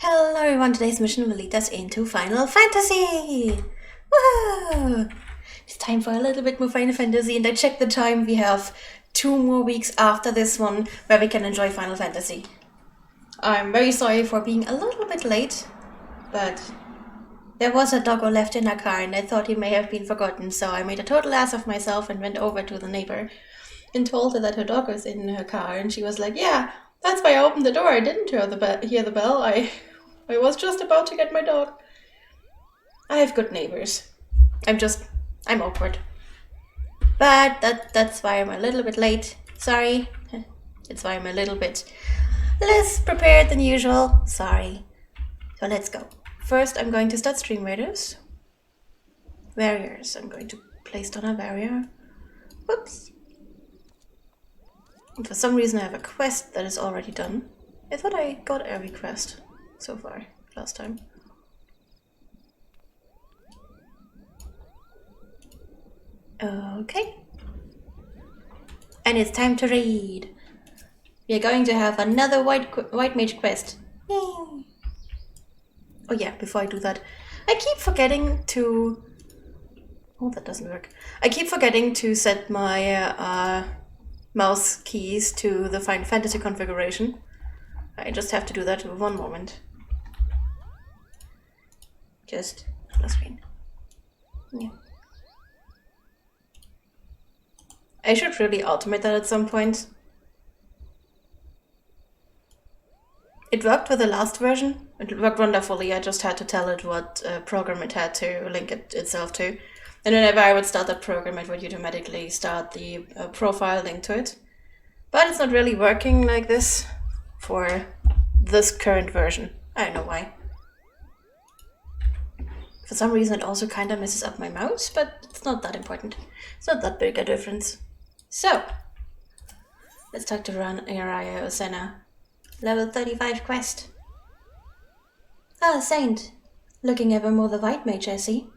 Hello everyone, today's mission will lead us into Final Fantasy! Woo! It's time for a little bit more Final Fantasy, and I checked the time. We have 2 more weeks after this one where we can enjoy Final Fantasy. I'm very sorry for being a little bit late, but there was a doggo left in our car and I thought he may have been forgotten, so I made a total ass of myself and went over to the neighbor and told her that her dog was in her car, and she was like, yeah, that's why I opened the door. I didn't hear the bell. I was just about to get my dog. I have good neighbors. I'm awkward. But that's why I'm a little bit late. Sorry. It's why I'm a little bit less prepared than usual. Sorry. So let's go. First, I'm going to start Stream Raiders. Barriers. I'm going to place down a barrier. Whoops. And for some reason I have a quest that is already done. I thought I got every quest so far last time. Okay. And it's time to raid. We are going to have another white mage quest. Yay. Oh yeah, before I do that, I keep forgetting to... Oh, that doesn't work. I keep forgetting to set my mouse keys to the Final Fantasy configuration. I just have to do that in one moment. Just on the screen. Yeah. I should really automate that at some point. It worked with the last version. It worked wonderfully. I just had to tell it what program it had to link itself to. And whenever I would start that program, it would automatically start the profile link to it. But it's not really working like this for this current version. I don't know why. For some reason, it also kind of messes up my mouse, but it's not that important. It's not that big a difference. So, let's talk to Araya Osena. Level 35 quest. Ah, Saint. Looking ever more the white mage, I see.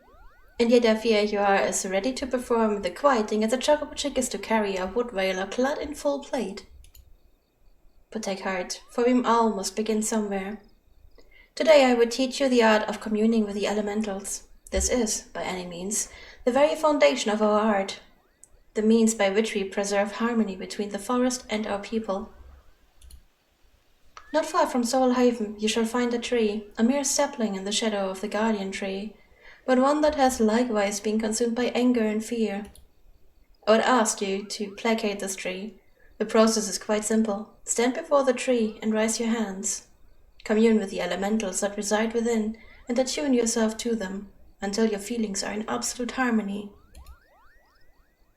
And yet I fear you are as ready to perform the quieting as a chocobo chick is to carry a wood railer clad in full plate. But take heart, for we all must begin somewhere. Today I would teach you the art of communing with the elementals. This is, by any means, the very foundation of our art. The means by which we preserve harmony between the forest and our people. Not far from Soul Haven you shall find a tree, a mere sapling in the shadow of the guardian tree, but one that has likewise been consumed by anger and fear. I would ask you to placate this tree. The process is quite simple. Stand before the tree and raise your hands. Commune with the elementals that reside within and attune yourself to them, until your feelings are in absolute harmony.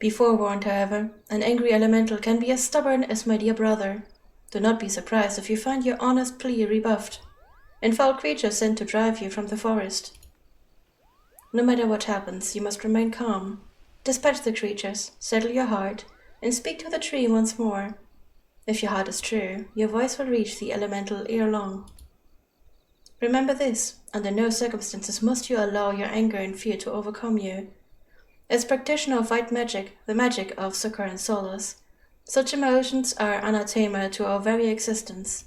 Be forewarned, however, an angry elemental can be as stubborn as my dear brother. Do not be surprised if you find your honest plea rebuffed, and foul creatures sent to drive you from the forest. No matter what happens, you must remain calm. Dispatch the creatures, settle your heart, and speak to the tree once more. If your heart is true, your voice will reach the elemental ere long. Remember this, under no circumstances must you allow your anger and fear to overcome you. As practitioner of white magic, the magic of succor and solace, such emotions are anathema to our very existence.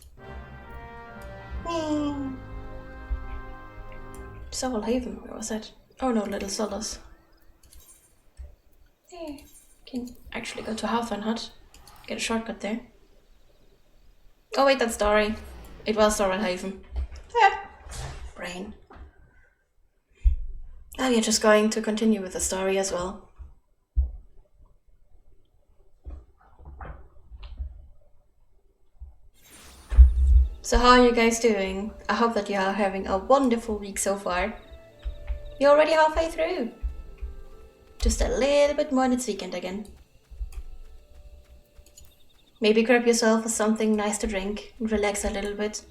Soul Haven, where was that? Oh no, Little Solace. Hey, can actually go to Hawthorne Hut. Get a shortcut there. Oh wait, that's Dory. It was Soul Haven. Yeah. Brain. Oh, you're just going to continue with the story as well. So how are you guys doing? I hope that you are having a wonderful week so far. You're already halfway through. Just a little bit more and it's weekend again. Maybe grab yourself something nice to drink and relax a little bit.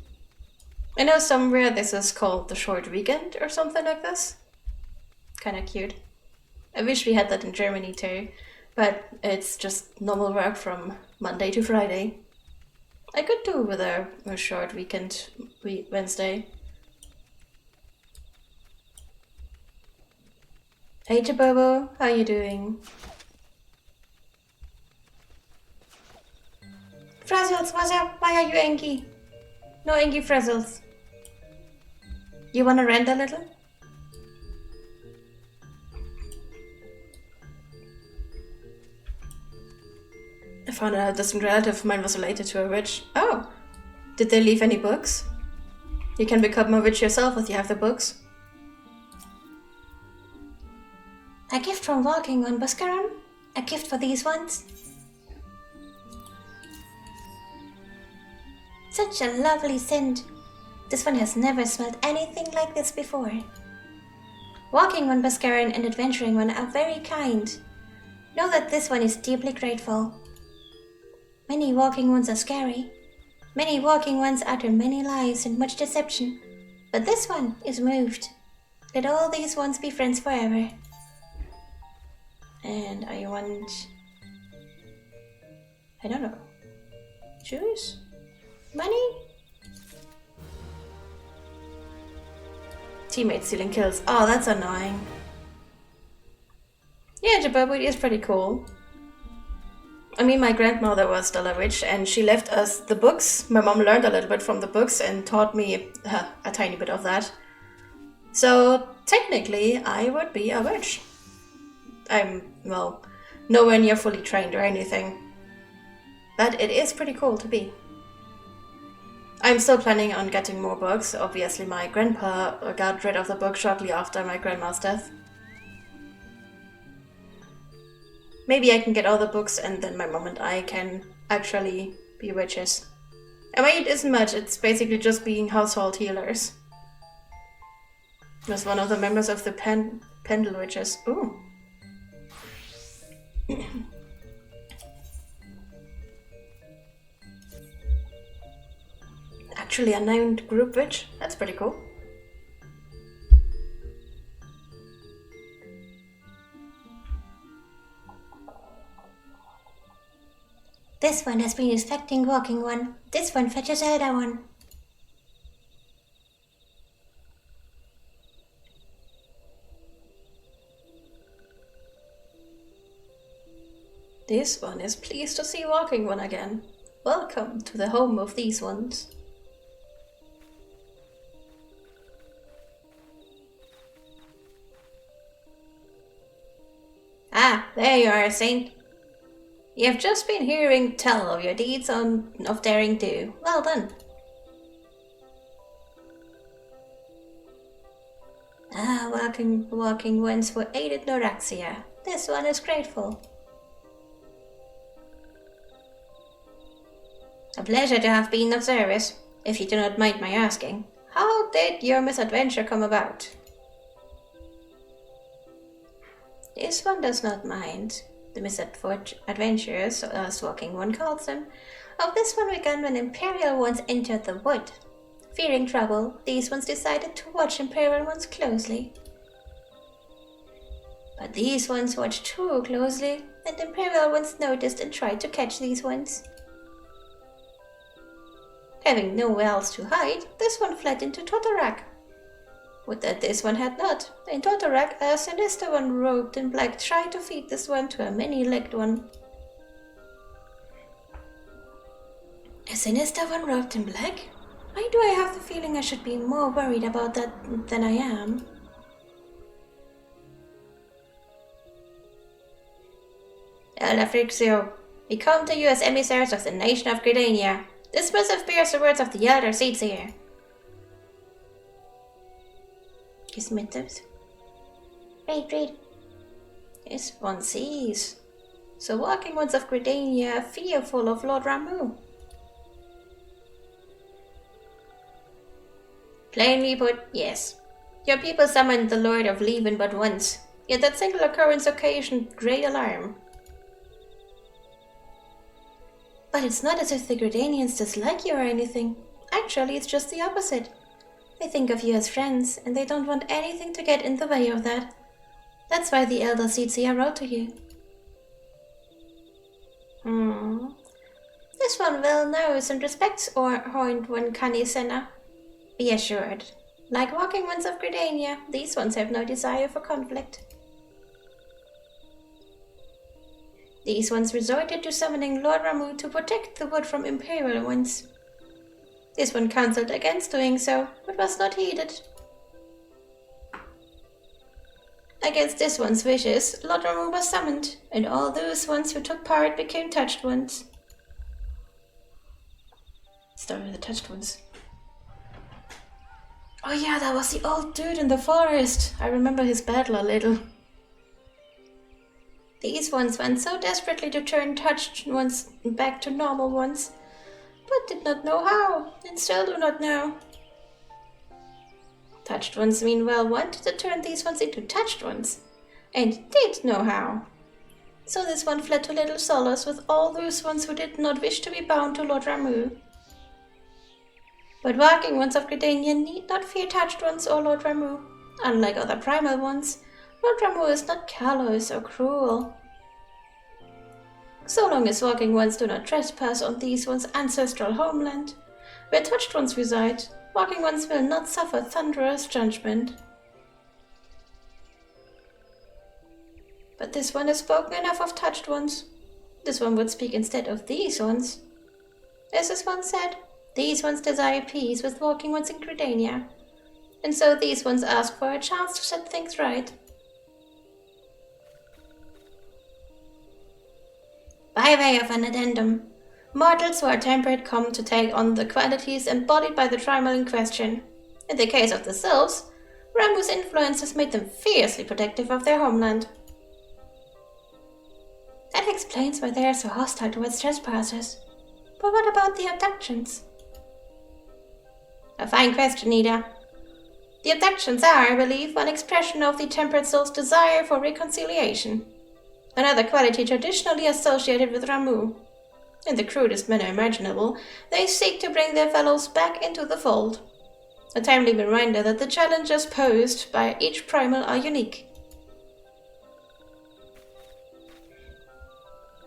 I know somewhere this is called the short weekend or something like this. Kinda cute. I wish we had that in Germany too, but it's just normal work from Monday to Friday. I could do with a short weekend Wednesday. Hey Jabobo, how you doing? Frazzles, what's up? Why are you angry? No angry Frazzles. You wanna rant a little? I found out a distant relative of mine was related to a witch. Oh! Did they leave any books? You can become a witch yourself if you have the books. A gift from Walking on Buscaron? A gift for these ones? Such a lovely scent. This one has never smelled anything like this before. Walking one Buscaron and adventuring one are very kind. Know that this one is deeply grateful. Many walking ones are scary. Many walking ones utter many lies and much deception. But this one is moved. Let all these ones be friends forever. And I want... I don't know. Juice? Money? Teammate stealing kills. Oh, that's annoying. Yeah, Jabberwood is pretty cool. I mean, my grandmother was still a witch and she left us the books. My mom learned a little bit from the books and taught me a tiny bit of that. So, technically, I would be a witch. I'm, well, nowhere near fully trained or anything. But it is pretty cool to be. I'm still planning on getting more books. Obviously, my grandpa got rid of the book shortly after my grandma's death. Maybe I can get all the books and then my mom and I can actually be witches. I mean, it isn't much, it's basically just being household healers. As one of the members of the Pendle Witches. Ooh. Actually a named group witch? That's pretty cool. This one has been inspecting Walking One. This one fetches Elder One. This one is pleased to see Walking One again. Welcome to the home of these ones. Ah, there you are, Saint. You have just been hearing tell of your deeds of daring do. Well done. Ah, walking ones who aided Noraxia. This one is grateful. A pleasure to have been of service. If you do not mind my asking, how did your misadventure come about? This one does not mind. The misadventures, as Walking One calls them, of this one began when Imperial ones entered the wood. Fearing trouble, these ones decided to watch Imperial ones closely. But these ones watched too closely, and Imperial ones noticed and tried to catch these ones. Having nowhere else to hide, this one fled into Totorak. Would that this one had not. In Totorak, a sinister one robed in black tried to feed this one to a many-legged one. A sinister one robed in black? Why do I have the feeling I should be more worried about that than I am? FFXIV, we come to you as emissaries of the nation of Gridania. This missive bears the words of the elder seats here. His missives? Read. Yes, one sees. So Walking Ones of Gridania are fearful of Lord Ramu. Plainly put, yes. Your people summoned the Lord of Leven but once, yet that single occurrence occasioned great alarm. But it's not as if the Gridanians dislike you or anything. Actually, it's just the opposite. They think of you as friends, and they don't want anything to get in the way of that. That's why the Elder Seatsia wrote to you. This one well knows and respects Horned One Kanisena. Be assured, like Walking Ones of Gridania, these ones have no desire for conflict. These ones resorted to summoning Lord Ramu to protect the wood from Imperial ones. This one counseled against doing so, but was not heeded. Against this one's wishes, Lord Ramu was summoned, and all those ones who took part became touched ones. Story of the touched ones. Oh yeah, that was the old dude in the forest. I remember his battle a little. These ones went so desperately to turn touched ones back to normal ones, but did not know how, and still do not know. Touched ones meanwhile wanted to turn these ones into touched ones, and did know how. So this one fled to Little Solace with all those ones who did not wish to be bound to Lord Ramu. But walking ones of Gridania need not fear touched ones or Lord Ramu. Unlike other primal ones, Lord Ramu is not callous or cruel. So long as walking ones do not trespass on these ones' ancestral homeland, where touched ones reside, walking ones will not suffer thunderous judgment. But this one has spoken enough of touched ones. This one would speak instead of these ones. As this one said, these ones desire peace with walking ones in Gridania, and so these ones ask for a chance to set things right. By way of an addendum, mortals who are temperate come to take on the qualities embodied by the primal in question. In the case of the sylphs, Ramu's influence has made them fiercely protective of their homeland. That explains why they are so hostile towards trespassers. But what about the abductions? A fine question, Ida. The abductions are, I believe, one expression of the temperate soul's desire for reconciliation, another quality traditionally associated with Ramu. In the crudest manner imaginable, they seek to bring their fellows back into the fold. A timely reminder that the challenges posed by each primal are unique.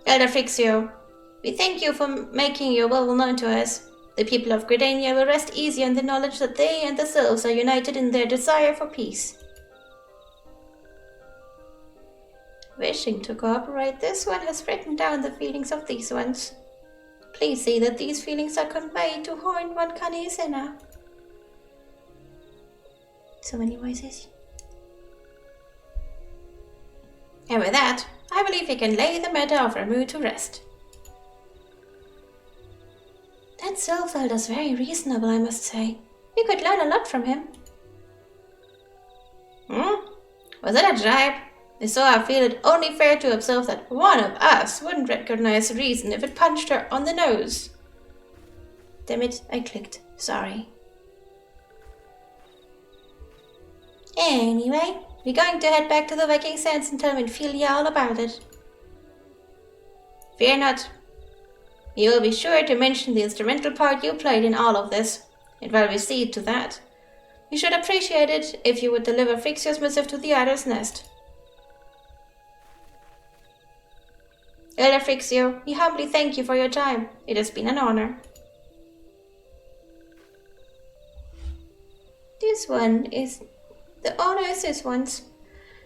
Elder Frixio, we thank you for making your will known to us. The people of Gridania will rest easy in the knowledge that they and the sylphs are united in their desire for peace. Wishing to cooperate, this one has written down the feelings of these ones. Please see that these feelings are conveyed to Horned One Kanisena. So many voices. And with that, I believe we can lay the matter of Ramu to rest. That sylph felt us very reasonable, I must say. We could learn a lot from him. Was it a jibe? So I feel it only fair to observe that one of us wouldn't recognize reason if it punched her on the nose. Damn it, I clicked. Sorry. Anyway, we're going to head back to the Viking Sands and tell Minfilia all about it. Fear not. We will be sure to mention the instrumental part you played in all of this, and while we see to that, we should appreciate it if you would deliver Frixio's missive to the Idol's Nest. Elder Frixio, we humbly thank you for your time. It has been an honor. The honor is this one's.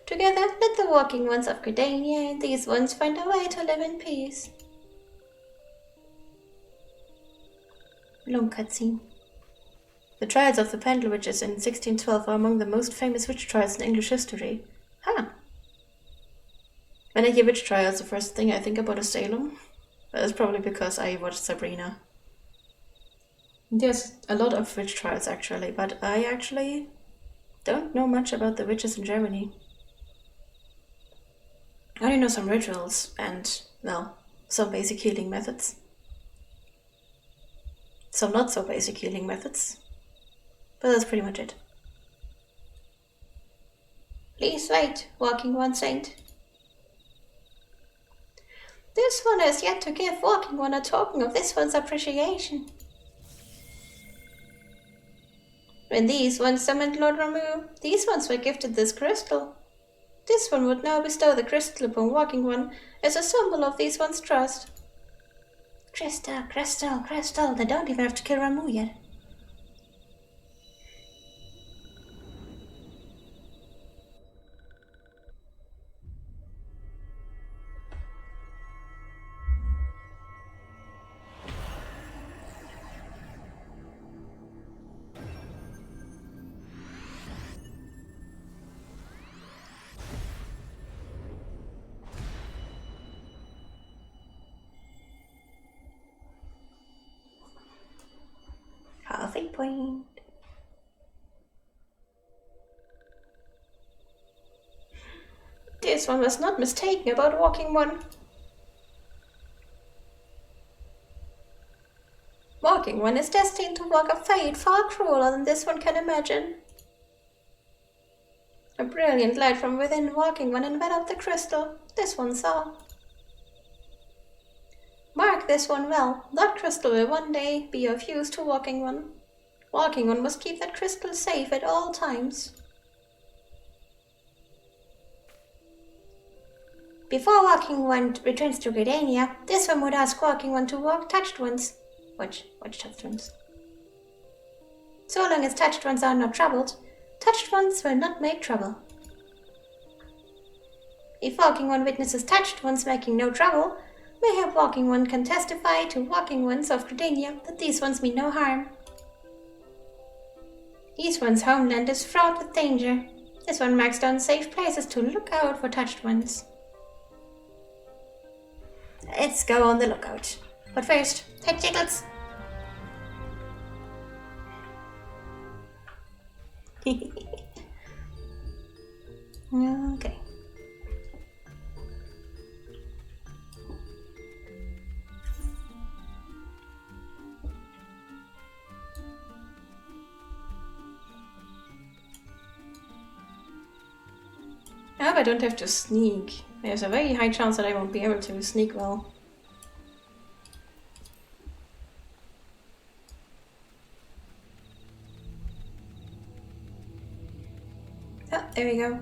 Together, let the walking ones of Gridania and these ones find a way to live in peace. Long cutscene. The trials of the Pendle Witches in 1612 are among the most famous witch trials in English history. Huh. When I hear witch trials, the first thing I think about is Salem. That is probably because I watched Sabrina. There's a lot of witch trials actually, but I actually don't know much about the witches in Germany. I only know some rituals and, well, some basic healing methods. Some not so basic healing methods. But that's pretty much it. Please wait, Walking One Saint. This one has yet to give Walking One a token of this one's appreciation. When these ones summoned Lord Ramu, these ones were gifted this crystal. This one would now bestow the crystal upon Walking One as a symbol of these one's trust. Crystal, crystal, crystal, they don't even have to kill Ramu yet. Coffee point. This one was not mistaken about walking one. Walking one is destined to walk a fate far crueler than this one can imagine. A brilliant light from within walking one enveloped the crystal this one saw. Mark this one well, that crystal will one day be of use to walking one. Walking one must keep that crystal safe at all times. Before walking one returns to Gridania, this one would ask walking one to walk touched ones. Watch touched ones. So long as touched ones are not troubled, touched ones will not make trouble. If walking one witnesses touched ones making no trouble, mayhap walking one can testify to walking ones of Gridania that these ones mean no harm. These one's homeland is fraught with danger. This one marks down safe places to look out for touched ones. Let's go on the lookout. But first, take Jiggles. Okay. I hope I don't have to sneak. There's a very high chance that I won't be able to sneak well. Oh, there we go.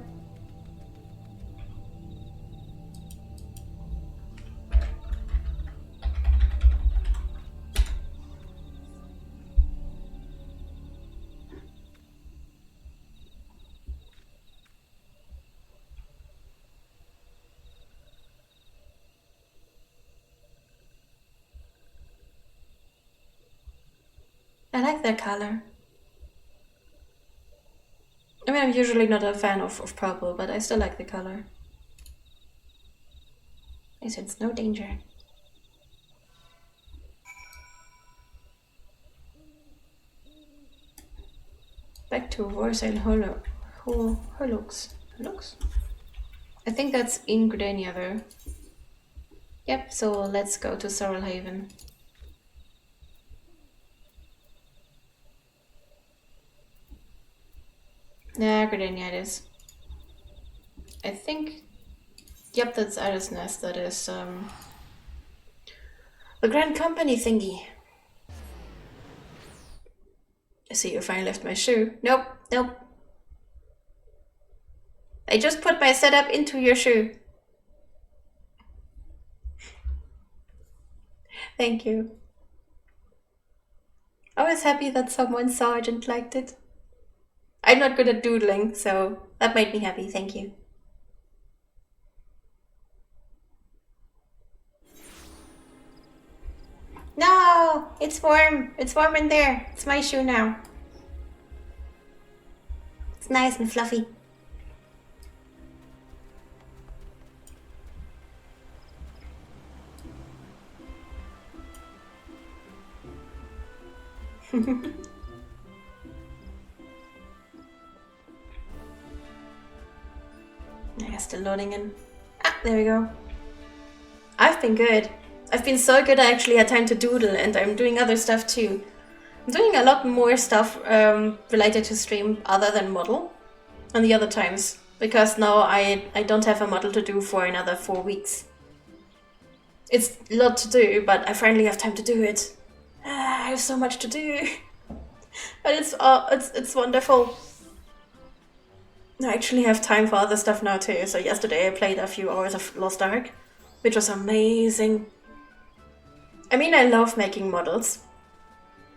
I like that color. I mean, I'm usually not a fan of purple, but I still like the color. I sense no danger. Back to Warsail Holux. I think that's in Gridania though. Yep, so let's go to Sorrelhaven. Yeah, Gridania it is. I think... Yep, that's Iris Nest. That is the Grand Company thingy. I see if I left my shoe. Nope. I just put my setup into your shoe. Thank you. I was happy that someone saw it and liked it. I'm not good at doodling, so that made me happy, thank you. No! It's warm! It's warm in there! It's my shoe now. It's nice and fluffy. Yeah, still loading in. Ah, there we go. I've been good. I've been so good I actually had time to doodle, and I'm doing other stuff too. I'm doing a lot more stuff related to stream other than model than the other times, because now I don't have a model to do for another 4 weeks. It's a lot to do, but I finally have time to do it. I have so much to do. But it's wonderful. I actually have time for other stuff now too. So yesterday I played a few hours of Lost Ark, which was amazing. I mean, I love making models,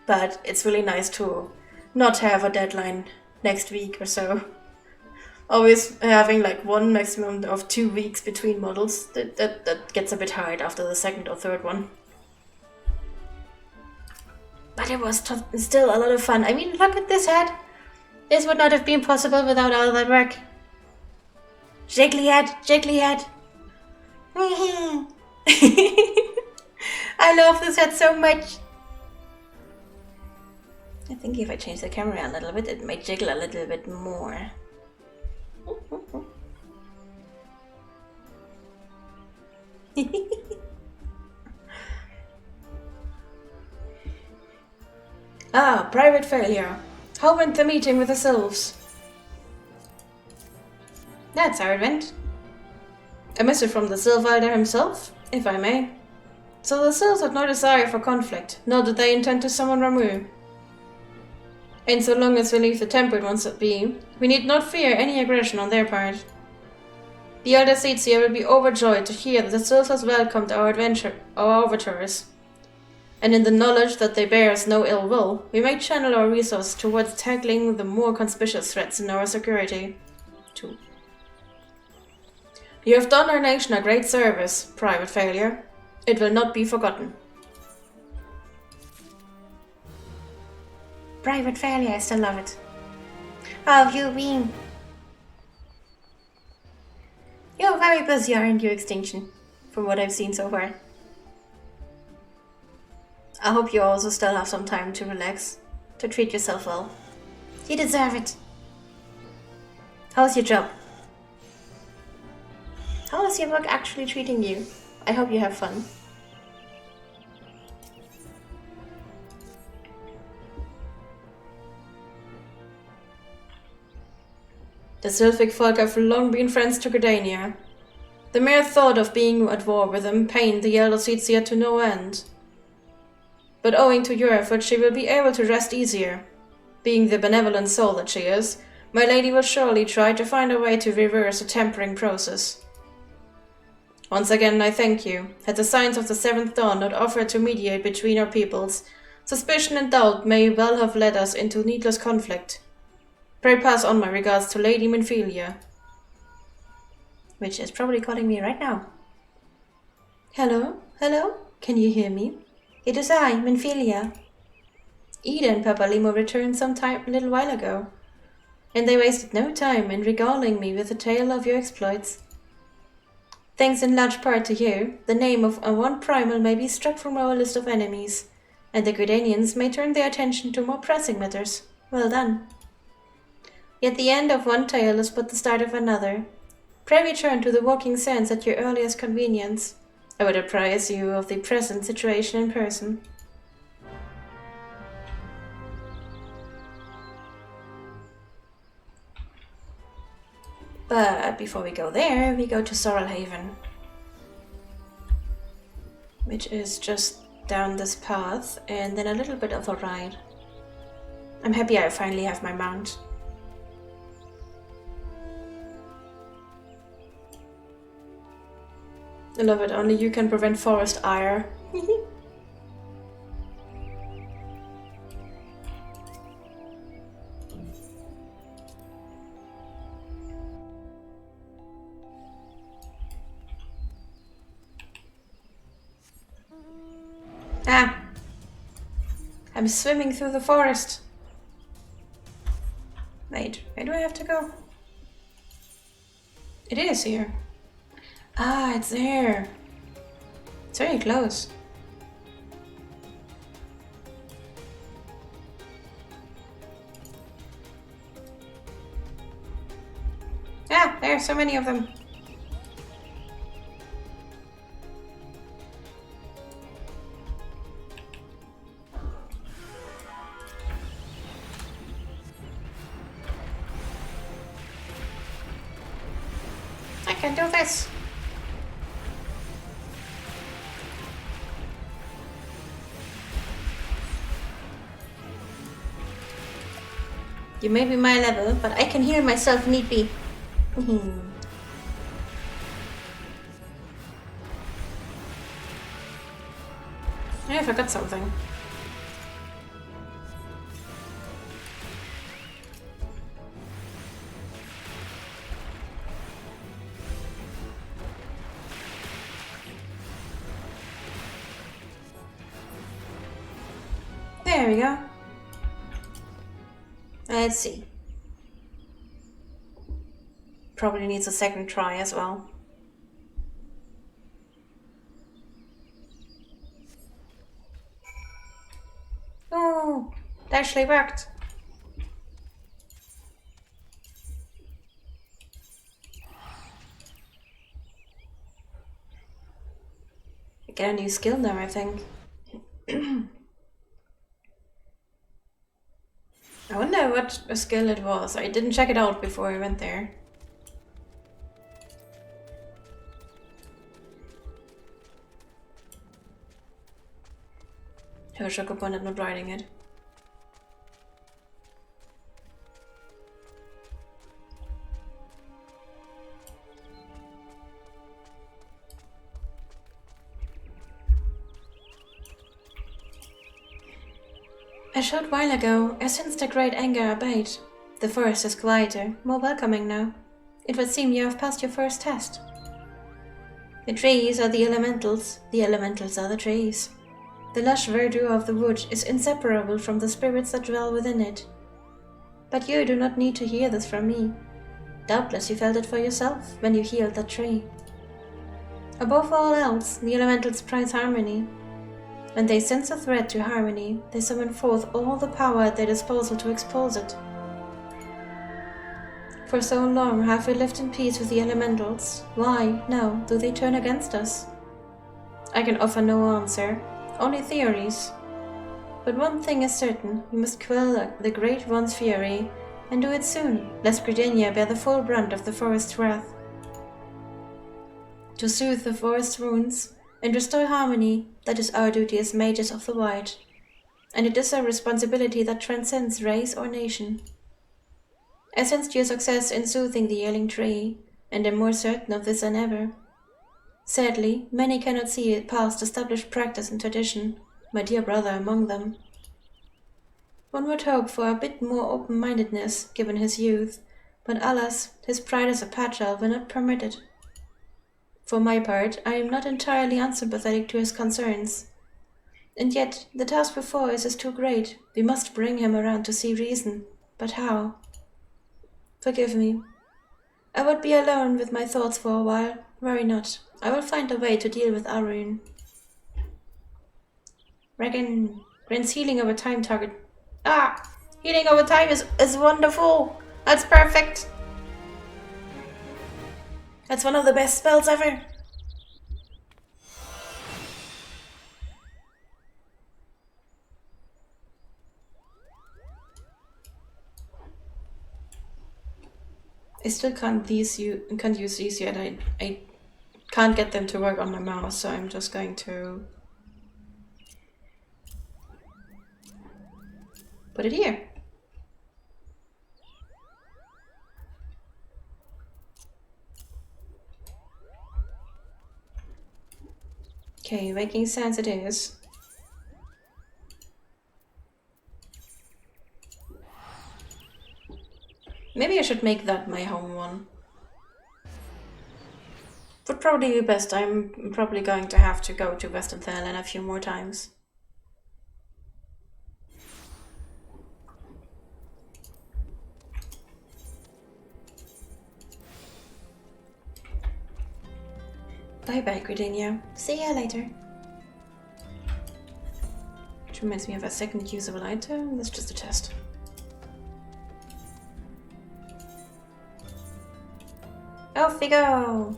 but it's really nice to not have a deadline next week or so. Always having like one maximum of 2 weeks between models, that gets a bit hard after the second or third one. But it was still a lot of fun. I mean, look at this head. This would not have been possible without all that work. Jiggly head. I love this head so much. I think if I change the camera a little bit, it might jiggle a little bit more. Ah, private failure. How went the meeting with the Sylphs? That's how it went. A message from the Sylph Elder himself, if I may. So the Sylphs had no desire for conflict, nor did they intend to summon Ramu. And so long as we leave the Tempered Ones at be, we need not fear any aggression on their part. The Elder Seedseer will be overjoyed to hear that the Sylphs has welcomed our overtures. And in the knowledge that they bear us no ill will, we may channel our resources towards tackling the more conspicuous threats in our security. 2. You have done our nation a great service, Private Failure. It will not be forgotten. Private Failure, I still love it. How have you been? You're very busy, aren't you, Extinction? From what I've seen so far. I hope you also still have some time to relax, to treat yourself well. You deserve it. How's your job? How is your work actually treating you? I hope you have fun. The Sylphic folk have long been friends to Gridania. The mere thought of being at war with them pained the Elder Seedseer to no end. But owing to your efforts, she will be able to rest easier. Being the benevolent soul that she is, my lady will surely try to find a way to reverse the tempering process. Once again, I thank you. Had the signs of the Seventh Dawn not offered to mediate between our peoples, suspicion and doubt may well have led us into needless conflict. Pray pass on my regards to Lady Minfilia. Which is probably calling me right now. Hello? Hello? Can you hear me? It is I, Minfilia. Ida and Papa Limo returned some time a little while ago, and they wasted no time in regaling me with a tale of your exploits. Thanks in large part to you, the name of one primal may be struck from our list of enemies, and the Gridanians may turn their attention to more pressing matters. Well done. Yet the end of one tale is but the start of another. Pray return to the Walking Sands at your earliest convenience. I would apprise you of the present situation in person. But before we go there, we go to Sorrelhaven, which is just down this path and then a little bit of a ride. I'm happy I finally have my mount. I love it, only you can prevent forest ire. Ah! I'm swimming through the forest. Wait, where do I have to go? It is here. Ah, it's there. It's very close. Ah, there are so many of them. I can do this. You may be my level, but I can heal myself need be. I forgot something. There we go. Let's see. Probably needs a second try as well. Oh, It actually worked. I get a new skill now, I think. I wonder what a skill it was. I didn't check it out before I went there. I was shook upon it not riding it. A short while ago, I sensed a great anger abate. The forest is quieter, more welcoming now. It would seem you have passed your first test. The trees are the elementals are the trees. The lush verdure of the wood is inseparable from the spirits that dwell within it. But you do not need to hear this from me. Doubtless you felt it for yourself when you healed that tree. Above all else, the elementals prize harmony. When they sense a threat to harmony, they summon forth all the power at their disposal to expose it. For so long have we lived in peace with the elementals. Why, now, do they turn against us? I can offer no answer, only theories. But one thing is certain, we must quell the Great One's fury, and do it soon, lest Gridania bear the full brunt of the forest's wrath. To soothe the forest's wounds, and restore harmony, that is our duty as mages of the White. And it is a responsibility that transcends race or nation. I sensed your success in soothing the ailing tree, and am more certain of this than ever. Sadly, many cannot see it past established practice and tradition, my dear brother among them. One would hope for a bit more open-mindedness, given his youth, but alas, his pride as a patrol will not permit it. For my part, I am not entirely unsympathetic to his concerns. And yet, the task before us is too great. We must bring him around to see reason. But how? Forgive me. I would be alone with my thoughts for a while. Worry not. I will find a way to deal with Arun. Regan grants healing over time target. Ah! Healing over time is wonderful! That's perfect! That's one of the best spells ever! I still can't use these yet. I can't get them to work on my mouse, so I'm just going to put it here. Okay, making sense it is. Maybe I should make that my home one. Would probably be best. I'm probably going to have to go to Western Thailand a few more times. Bye-bye, Gridania. See ya later. Which reminds me of a second usable item. That's just a test. Off we go!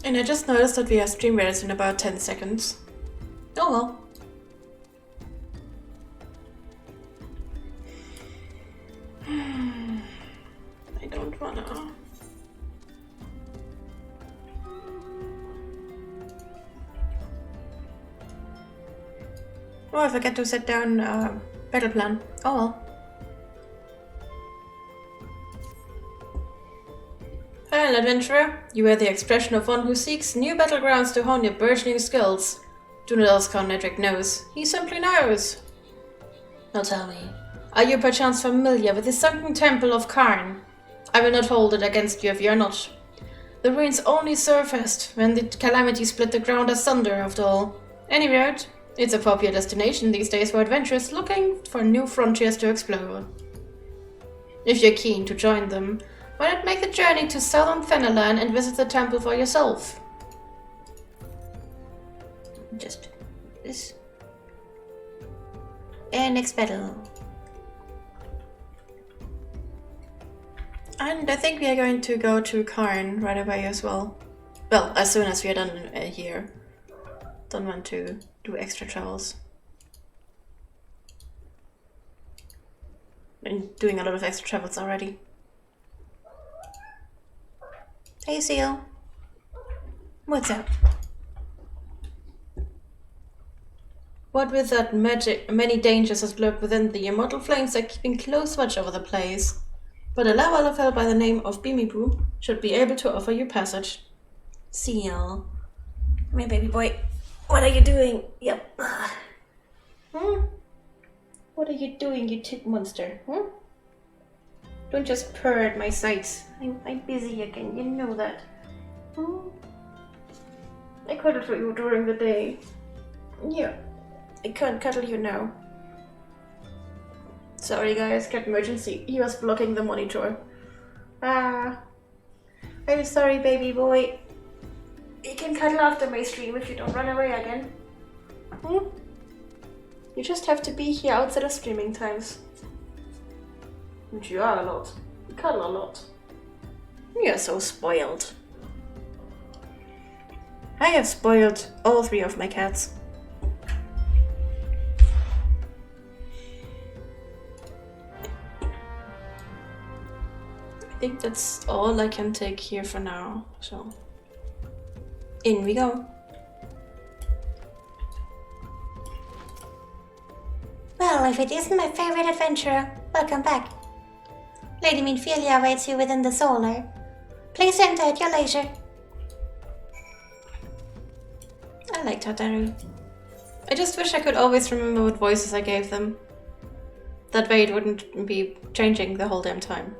And I just noticed that we have stream raiders in about 10 seconds. Oh well. I don't wanna. Oh, I forgot to set down battle plan. Oh well. Well, adventurer, you are the expression of one who seeks new battlegrounds to hone your burgeoning skills. Do not ask how Nedrick knows. He simply knows. Now tell me, are you perchance familiar with the sunken temple of Karn? I will not hold it against you if you are not. The ruins only surfaced when the calamity split the ground asunder after all. Any road, it's a popular destination these days for adventurers looking for new frontiers to explore. If you're keen to join them, why not make the journey to southern Fennerland and visit the temple for yourself? Just this. And next battle. And I think we are going to go to Karn right away as well. Well, as soon as we are done here. Don't want to do extra travels. Been doing a lot of extra travels already. Hey, Seal. What's up? What with that magic, many dangers that lurk within the immortal flames are keeping close watch over the place. But a lava by the name of Bimibu should be able to offer you passage. Seal. Come here, baby boy. What are you doing? Yep. What are you doing, you tit monster? Don't just purr at my sights. I'm busy again, you know that. I cuddle for you during the day. Yeah. I can't cuddle you now. Sorry guys, cat emergency. He was blocking the monitor. I'm sorry, baby boy. You can cuddle after my stream if you don't run away again. You just have to be here outside of streaming times. And you are a lot. You cuddle a lot. You're so spoiled. I have spoiled all 3 of my cats. I think that's all I can take here for now, so in we go. Well, if it isn't my favorite adventurer, welcome back. Lady Minfilia awaits you within the solar. Please enter at your leisure. I like Tataru. I just wish I could always remember what voices I gave them. That way it wouldn't be changing the whole damn time.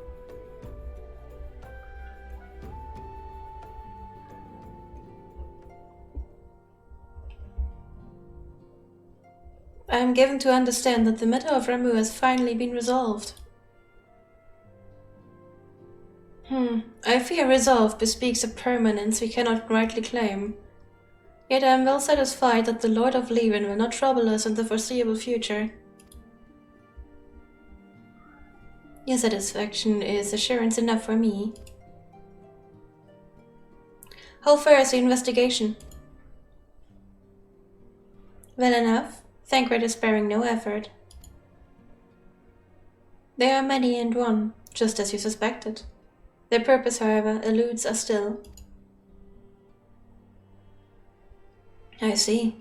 I am given to understand that the matter of Ramu has finally been resolved. I fear resolve bespeaks a permanence we cannot rightly claim. Yet I am well satisfied that the Lord of Leven will not trouble us in the foreseeable future. Your satisfaction is assurance enough for me. How far is the investigation? Well enough. Thancred is sparing no effort. There are many and one, just as you suspected. Their purpose, however, eludes us still. I see.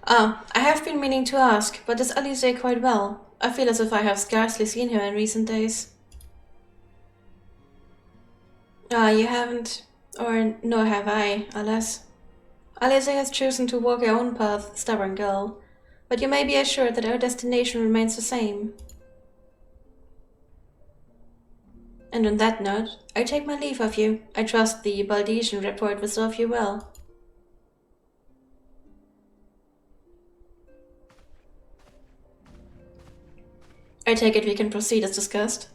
I have been meaning to ask, but is Alize quite well? I feel as if I have scarcely seen her in recent days. You haven't, or nor have I, alas. Alize has chosen to walk her own path, stubborn girl, but you may be assured that our destination remains the same. And on that note, I take my leave of you. I trust the Baldesian report will serve you well. I take it we can proceed as discussed.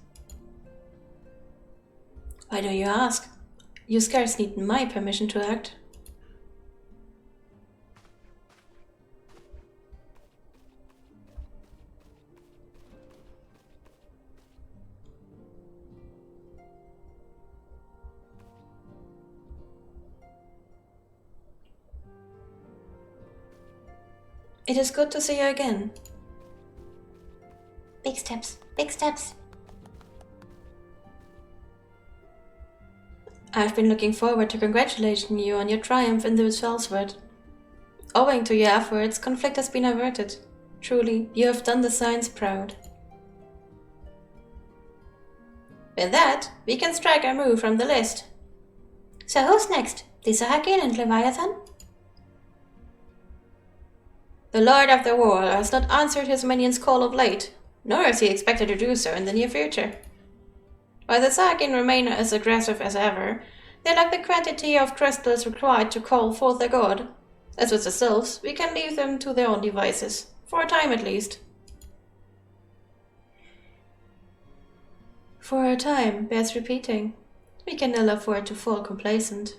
Why do you ask? You scarce need my permission to act. It is good to see you again. Big steps, big steps. I've been looking forward to congratulating you on your triumph in the Fellsworth. Owing to your efforts, conflict has been averted. Truly, you have done the Science proud. With that, we can strike our move from the list. So who's next? The Sahakin and Leviathan? The Lord of the War has not answered his minion's call of late, nor is he expected to do so in the near future. While the Sahakin remain as aggressive as ever, they lack the quantity of crystals required to call forth their god. As with the Sylphs, we can leave them to their own devices, for a time at least. For a time bears repeating. We can ill afford to fall complacent.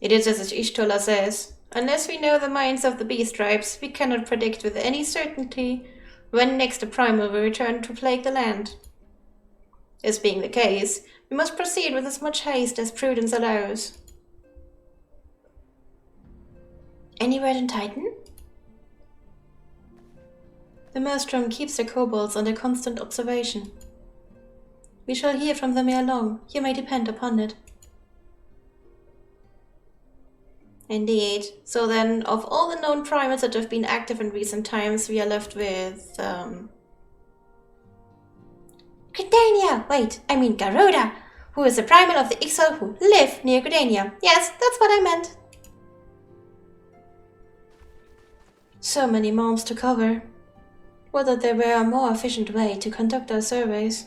It is as Ishtola says, unless we know the minds of the beast tribes, we cannot predict with any certainty when next the primal will return to plague the land. This being the case, we must proceed with as much haste as prudence allows. Any word on Titan? The Maelstrom keeps the kobolds under constant observation. We shall hear from them ere long, you may depend upon it. Indeed. So then, of all the known primates that have been active in recent times, we are left with, Gridania! Wait, I mean Garuda, who is the primal of the Ixal who live near Gridania. Yes, that's what I meant. So many moms to cover. Would that there were a more efficient way to conduct our surveys.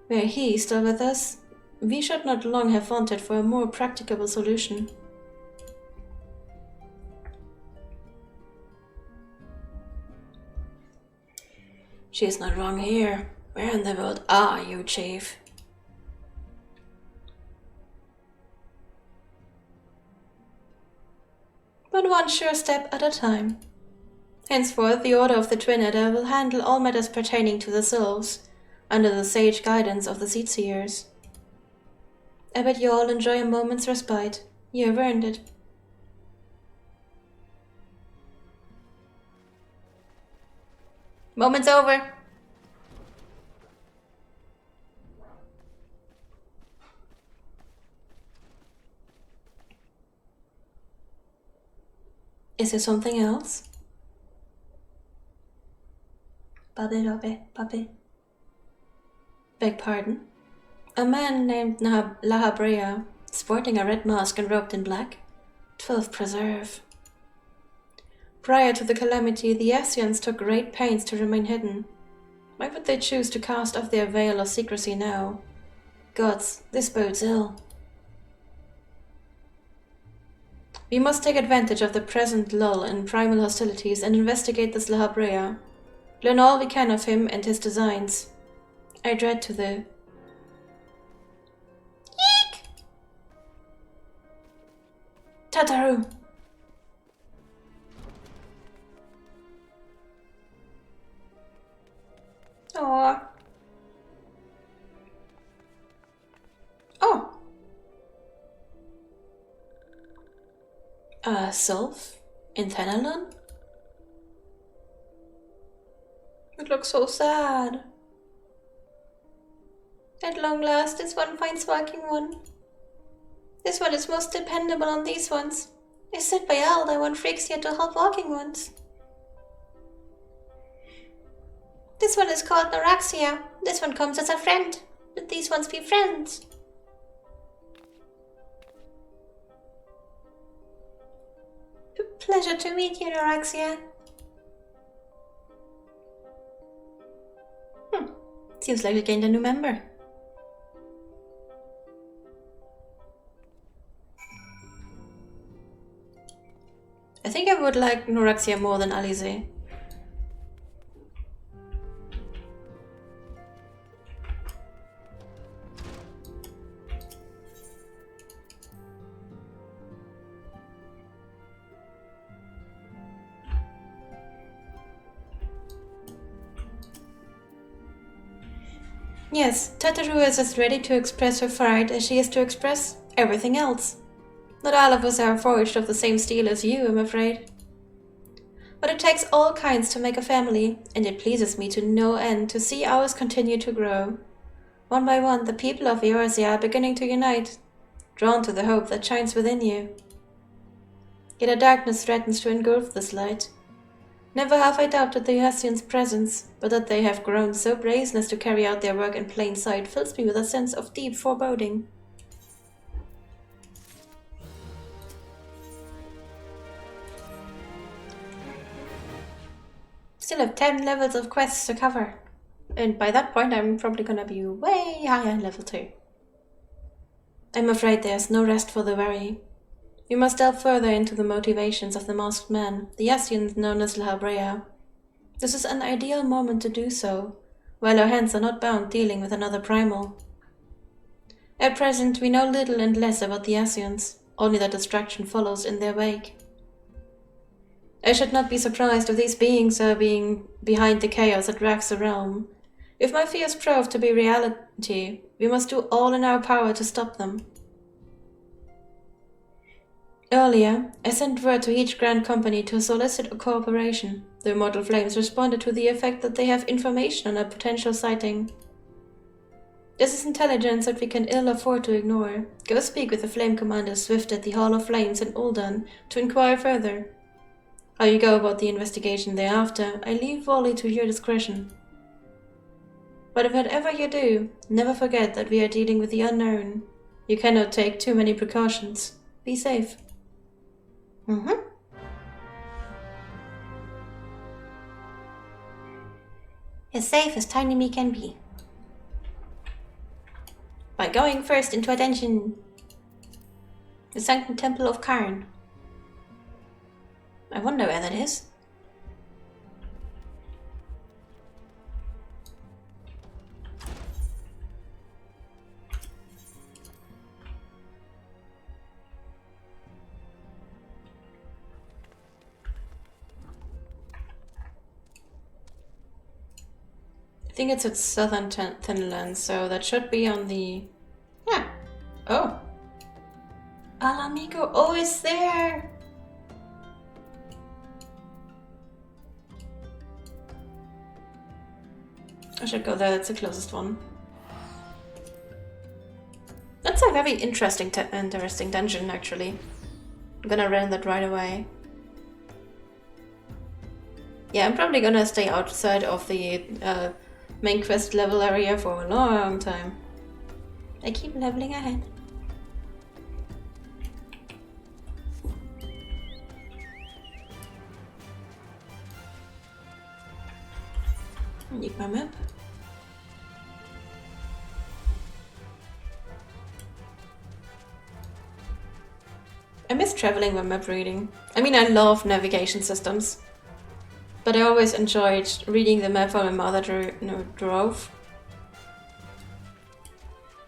Were he still with us, we should not long have wanted for a more practicable solution. She is not wrong here. Where in the world are you, Chief? But one sure step at a time. Henceforth, the Order of the Twin Adder will handle all matters pertaining to the Sylphs, under the sage guidance of the Seedseers. I bet you all enjoy a moment's respite. You have earned it. Moment's over. Is there something else? Puppy. Beg pardon? A man named Lahabrea, sporting a red mask and robed in black? 12th Preserve. Prior to the calamity, the Ascians took great pains to remain hidden. Why would they choose to cast off their veil of secrecy now? Gods, this bodes ill. We must take advantage of the present lull in primal hostilities and investigate this Lahabrea. Learn all we can of him and his designs. I dread to the... Yeek! Tataru! Aww. Oh! A sylph? In Thenelon? It looks so sad. At long last, this one finds walking one. This one is most dependable on these ones. I said by Eld I want freaks here to help walking ones. This one is called Noraxia. This one comes as a friend. Let these ones be friends. Pleasure to meet you, Noraxia. Seems like we gained a new member. I think I would like Noraxia more than Alize. Yes, Tataru is as ready to express her fright as she is to express everything else. Not all of us are forged of the same steel as you, I'm afraid. But it takes all kinds to make a family, and it pleases me to no end to see ours continue to grow. One by one, the people of Eorzea are beginning to unite, drawn to the hope that shines within you. Yet a darkness threatens to engulf this light. Never have I doubted the Eorzeans' presence, but that they have grown so brazen as to carry out their work in plain sight fills me with a sense of deep foreboding. Still have 10 levels of quests to cover. And by that point I'm probably gonna be way higher in level 2. I'm afraid there's no rest for the weary. We must delve further into the motivations of the masked man, the Eorzeans known as Lahabrea. This is an ideal moment to do so, while our hands are not bound dealing with another primal. At present we know little and less about the Eorzeans, only that destruction follows in their wake. I should not be surprised if these beings are being behind the chaos that racks the realm. If my fears prove to be reality, we must do all in our power to stop them. Earlier, I sent word to each Grand Company to solicit a cooperation. The Immortal Flames responded to the effect that they have information on a potential sighting. This is intelligence that we can ill afford to ignore. Go speak with the Flame Commander Swift at the Hall of Flames in Ul'dan to inquire further. How you go about the investigation thereafter, I leave wholly to your discretion. But whatever you do, never forget that we are dealing with the unknown. You cannot take too many precautions. Be safe. As safe as tiny me can be. By going first into a dungeon. The Sunken Temple of Karn. I wonder where that is. I think it's at southern Finland, so that should be on the... Yeah. Oh. Ala Mhigo. Oh, it's there! I should go there, that's the closest one. That's a very interesting dungeon, actually. I'm gonna run that right away. Yeah, I'm probably gonna stay outside of the main quest level area for a long time. I keep leveling ahead. Need my map. I miss traveling by map reading. I mean, I love navigation systems, but I always enjoyed reading the map while my mother drove.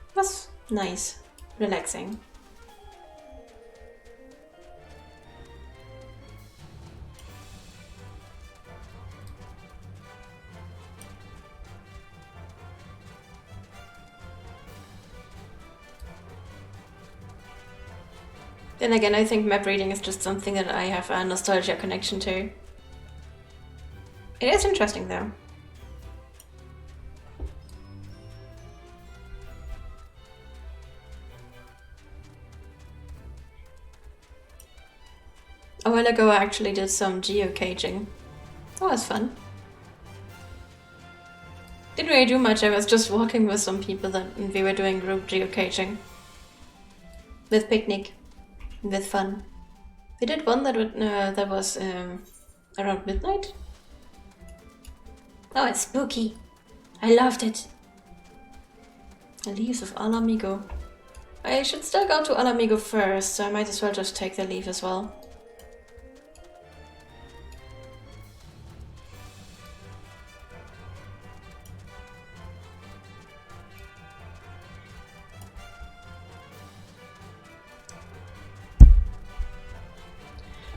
It was nice, relaxing. Then again, I think map reading is just something that I have a nostalgia connection to. It is interesting though. A while ago I actually did some geocaching. That was fun. Didn't really do much, I was just walking with some people and we were doing group geocaching. With picnic. With fun. We did one that was around midnight. Oh, it's spooky. I loved it. The leaves of Ala Mhigo. I should still go to Ala Mhigo first, so I might as well just take the leaf as well.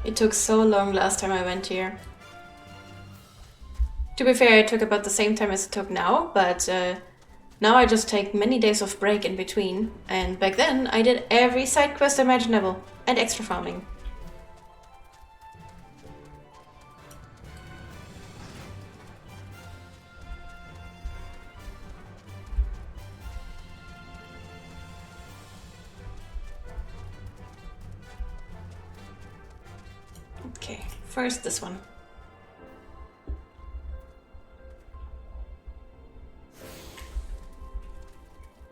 It took so long last time I went here. To be fair, it took about the same time as it took now, but now I just take many days of break in between, and back then I did every side quest imaginable. And extra farming. Okay, first this one.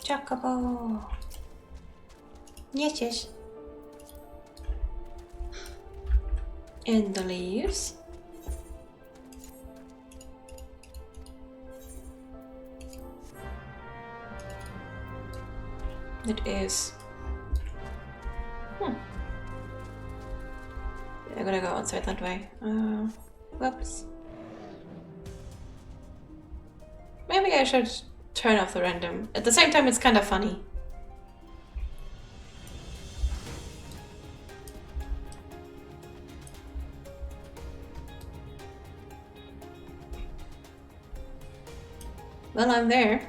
Chocobo. Yes, yes. And the leaves. It is. I'm gonna go outside that way. Whoops. Maybe I should turn off the random. At the same time, it's kind of funny. Well, I'm there.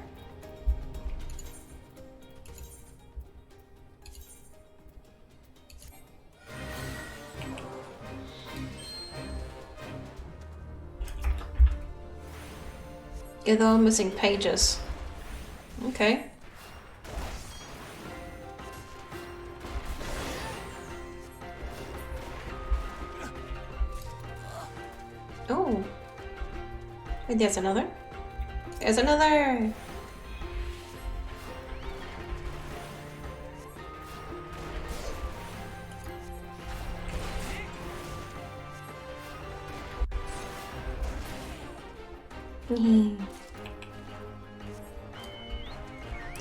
Get all missing pages. Okay. Oh. Wait, there's another. There's another!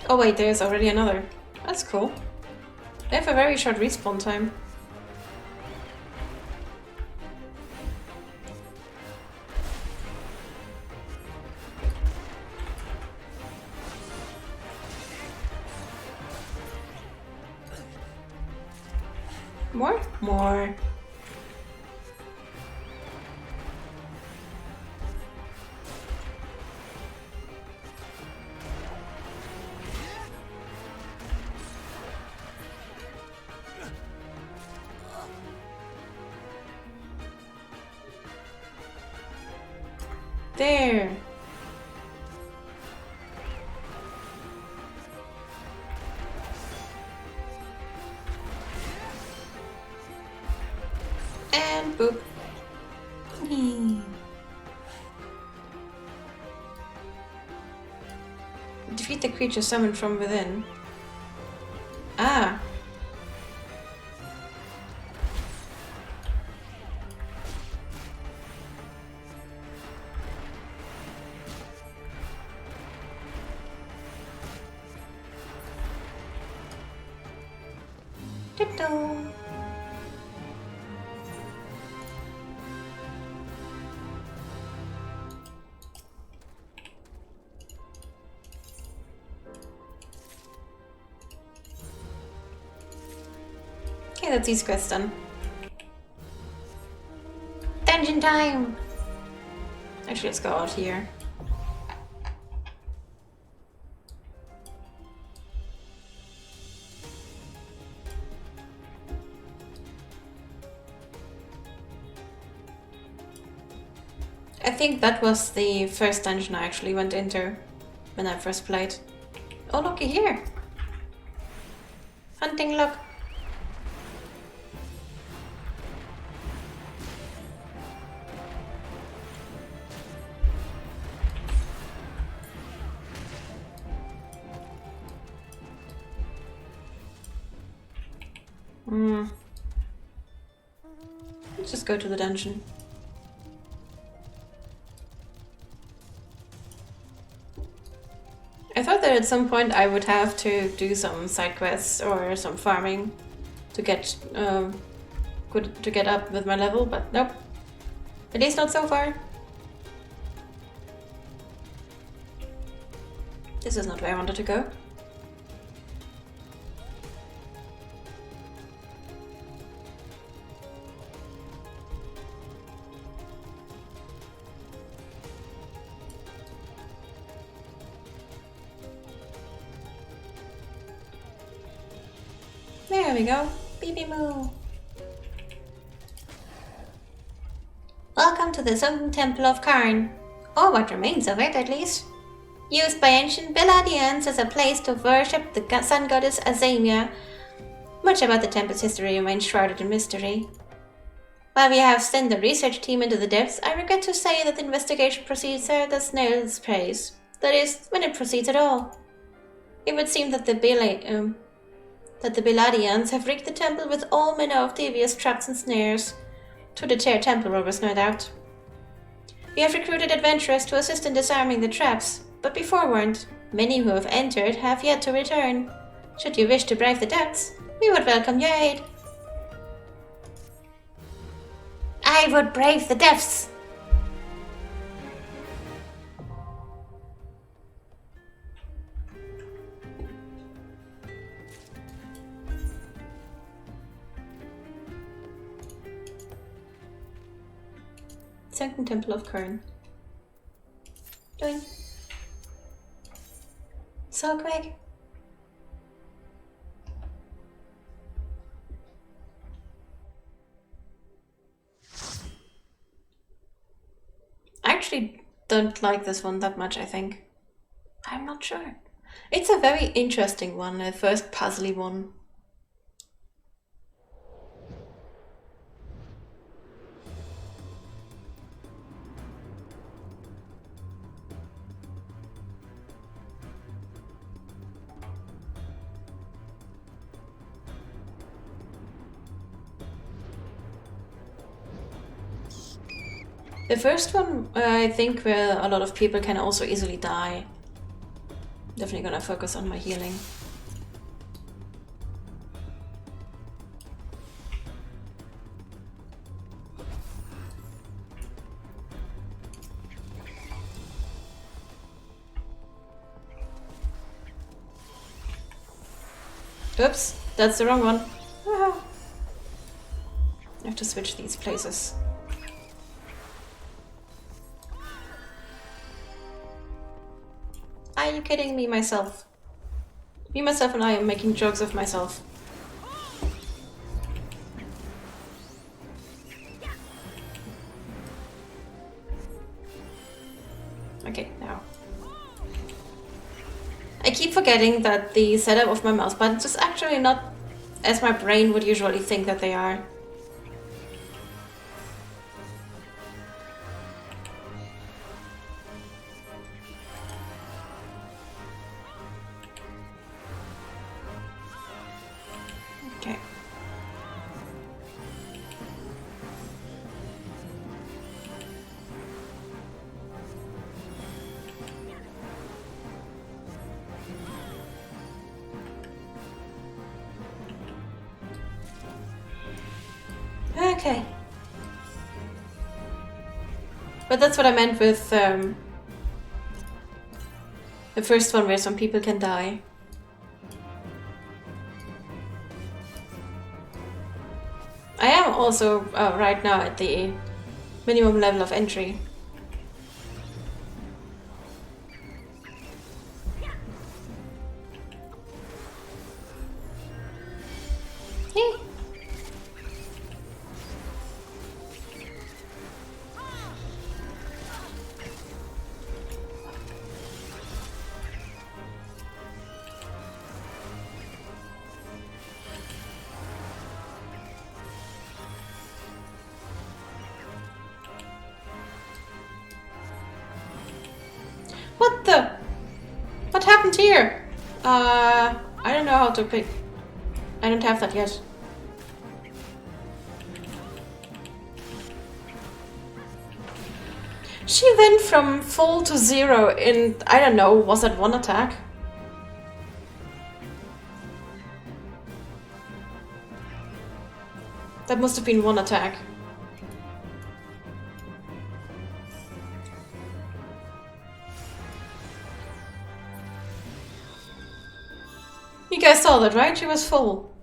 Oh wait, there's already another. That's cool. They have a very short respawn time. More? More. There. And boop. Defeat the creature summoned from within. Ah. Okay, that's these quests done. Dungeon time! Actually, let's go out here. I think that was the first dungeon I actually went into when I first played. Oh, looky here! Hunting luck. Let's just go to the dungeon. I thought that at some point I would have to do some side quests or some farming to get to get up with my level, but nope. At least not so far. This is not where I wanted to go. There we go. Beep moo. Welcome to the sunken temple of Karn, or what remains of it at least. Used by ancient Beladians as a place to worship the sun goddess Azamia. Much about the temple's history remains shrouded in mystery. While we have sent the research team into the depths, I regret to say that the investigation proceeds at a snail's pace. That is, when it proceeds at all. It would seem that the Beladians have rigged the temple with all manner of devious traps and snares. To deter temple robbers, no doubt. We have recruited adventurers to assist in disarming the traps, but be forewarned, many who have entered have yet to return. Should you wish to brave the depths, we would welcome your aid. I would brave the depths! Sunken Temple of Karn. Doing. So quick. I actually don't like this one that much, I think. I'm not sure. It's a very interesting one, the first puzzly one. The first one, I think, where a lot of people can also easily die. Definitely gonna focus on my healing. Oops, that's the wrong one. Ah. I have to switch these places. Are you kidding me, myself? Me, myself, and I am making jokes of myself. Okay, now. I keep forgetting that the setup of my mouse buttons is actually not as my brain would usually think that they are. Okay. Okay. But that's what I meant with the first one where some people can die. I am also right now at the minimum level of entry. Hey. What the? What happened here? I don't know how to pick. I don't have that yet. She went from full to 0 in, I don't know, was that one attack? That must have been one attack. You guys saw that, right? She was full.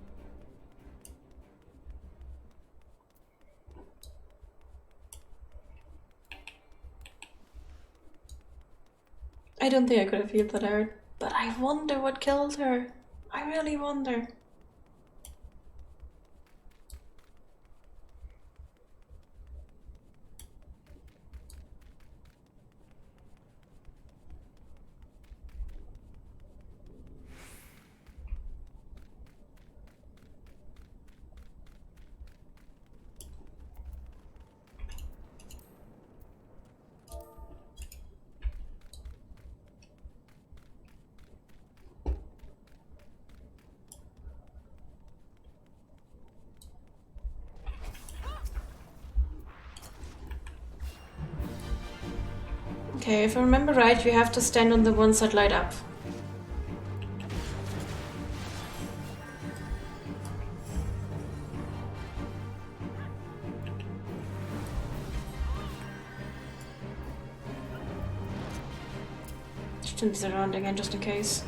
I don't think I could have healed that out, but I wonder what killed her. I really wonder. Okay, if I remember right, you have to stand on the ones that light up. Just turn this around again, just in case.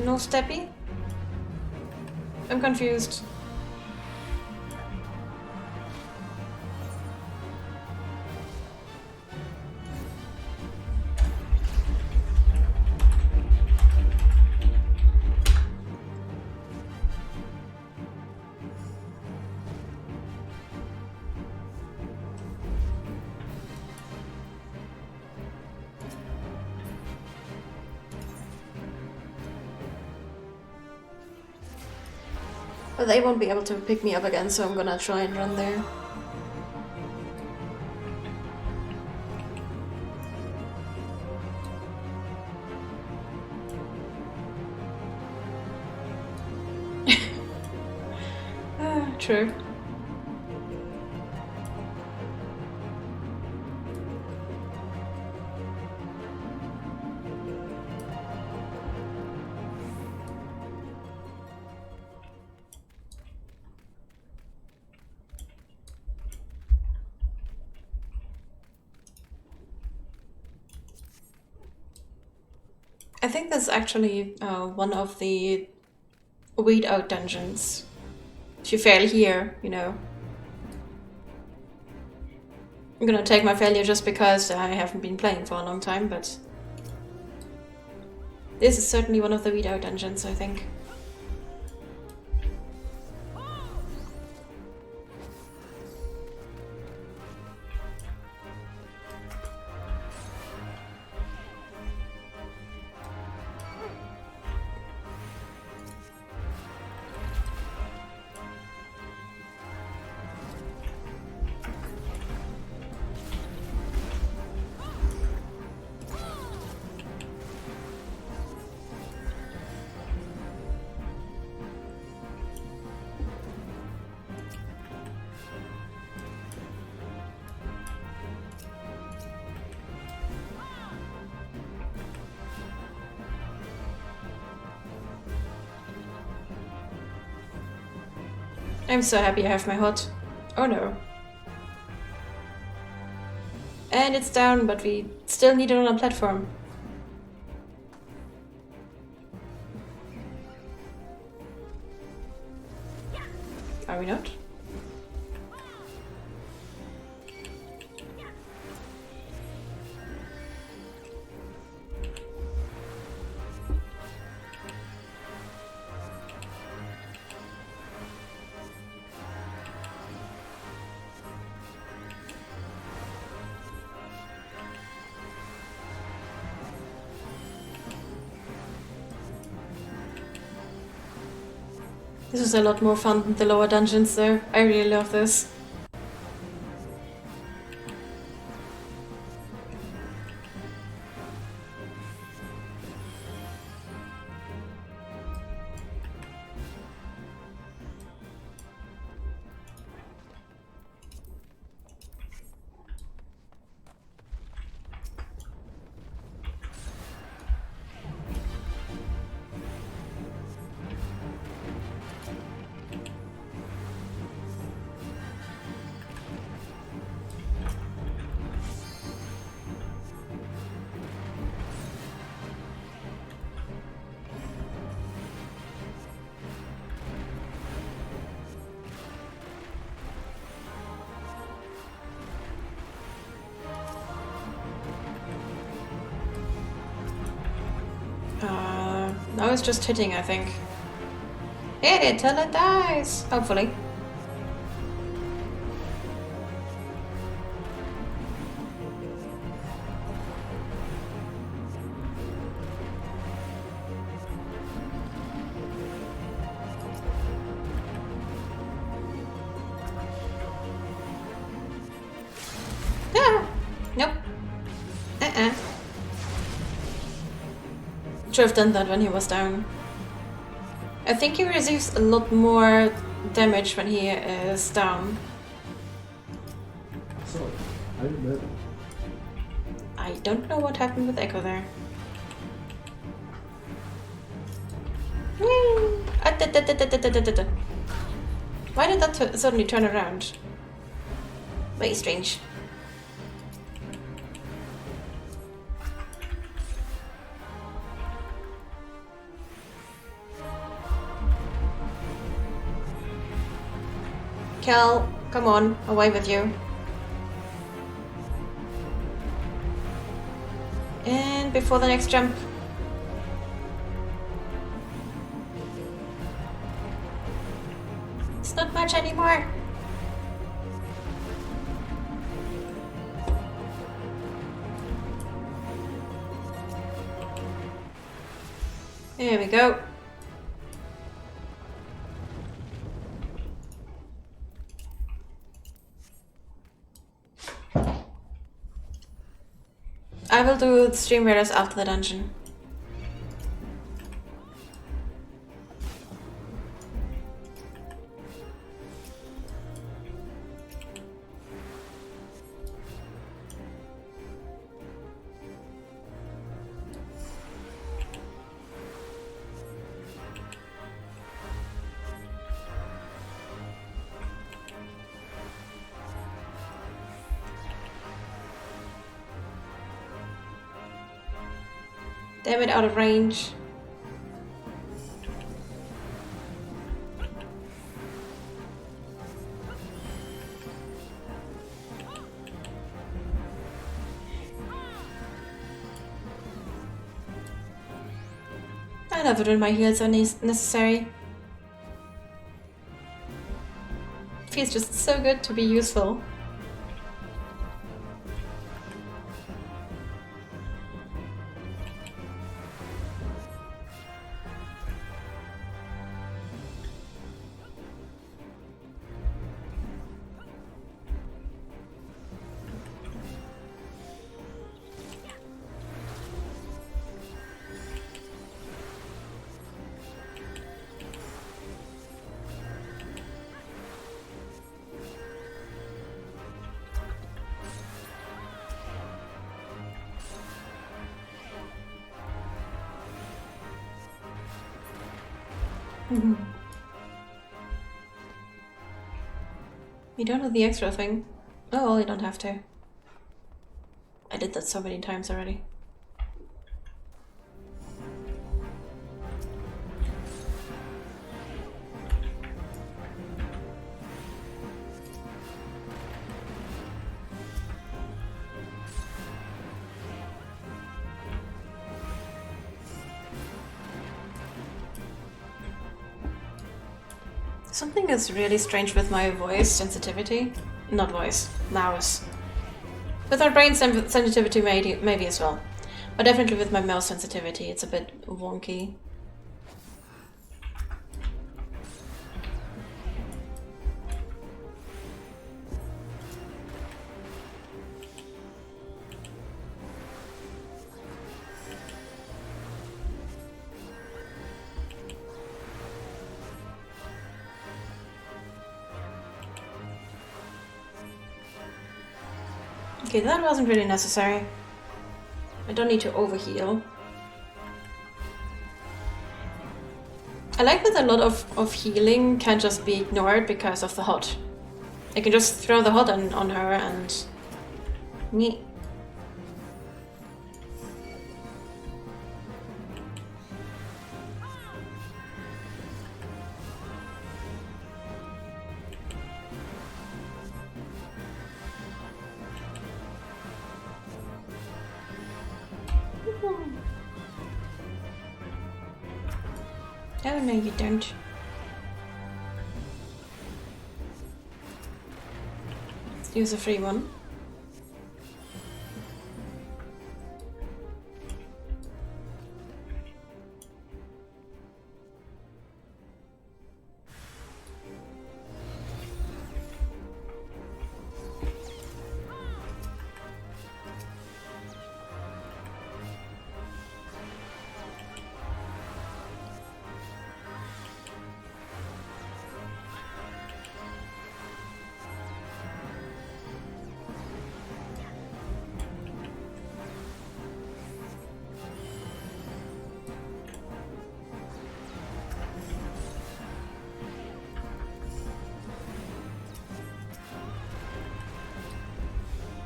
No steppy? I'm confused. But they won't be able to pick me up again, so I'm gonna try and run there. True. I think that's actually one of the weed out dungeons. If you fail here, you know. I'm gonna take my failure just because I haven't been playing for a long time, but this is certainly one of the weed out dungeons, I think. I'm so happy I have my hot. Oh no. And it's down, but we still need it on a platform. Are we not? This is a lot more fun than the lower dungeons though. I really love this. Now it's just hitting, I think. Hit it till it dies! Hopefully. Nope. Should have done that when he was down. I think he receives a lot more damage when he is down. So, I admit. I don't know what happened with Echo there. Why did that suddenly turn around? Very strange. Cal, come on, away with you. And before the next jump. It's not much anymore. There we go. I will do the Stream Raiders after the dungeon. Damn it, out of range. I love it when my heals are necessary. It feels just so good to be useful. You don't have the extra thing. Oh, well, you don't have to. I did that so many times already. Something is really strange with my voice sensitivity. Not voice, mouse. With my brain sensitivity maybe as well. But definitely with my mouse sensitivity, it's a bit wonky. Okay, that wasn't really necessary. I don't need to overheal. I like that a lot of healing can just be ignored because of the HUD. I can just throw the HUD on her and... me. Oh no, you don't. Let's use a free one.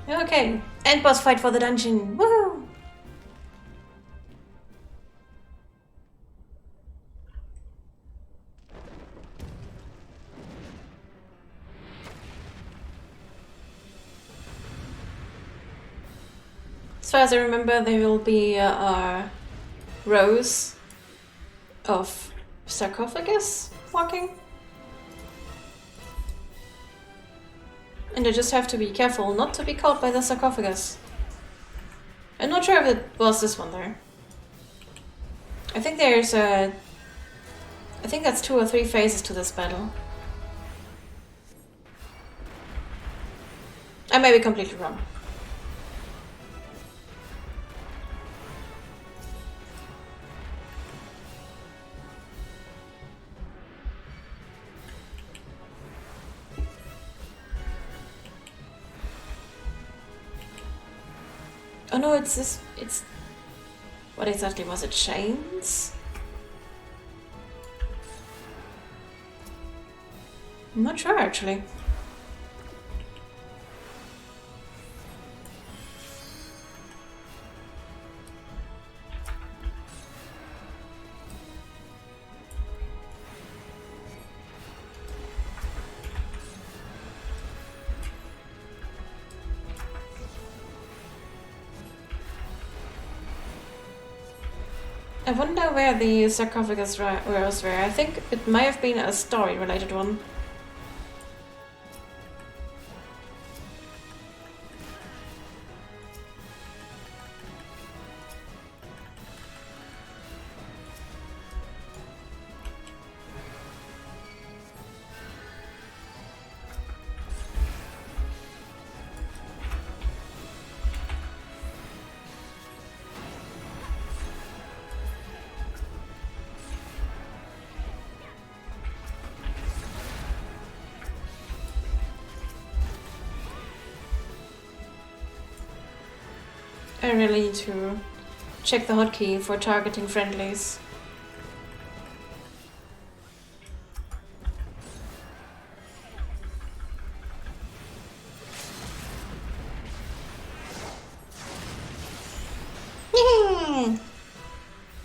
Okay, end boss fight for the dungeon. Woohoo! As far as I remember, there will be rows of sarcophagus walking. And I just have to be careful not to be caught by the sarcophagus. I'm not sure if it was this one there. I think there's I think that's 2 or 3 phases to this battle. I may be completely wrong. Oh no, it's this. It's. What exactly was it? Chains? I'm not sure actually. I wonder where the sarcophagus rows were. I think it might have been a story-related one. I really need to check the hotkey for targeting friendlies.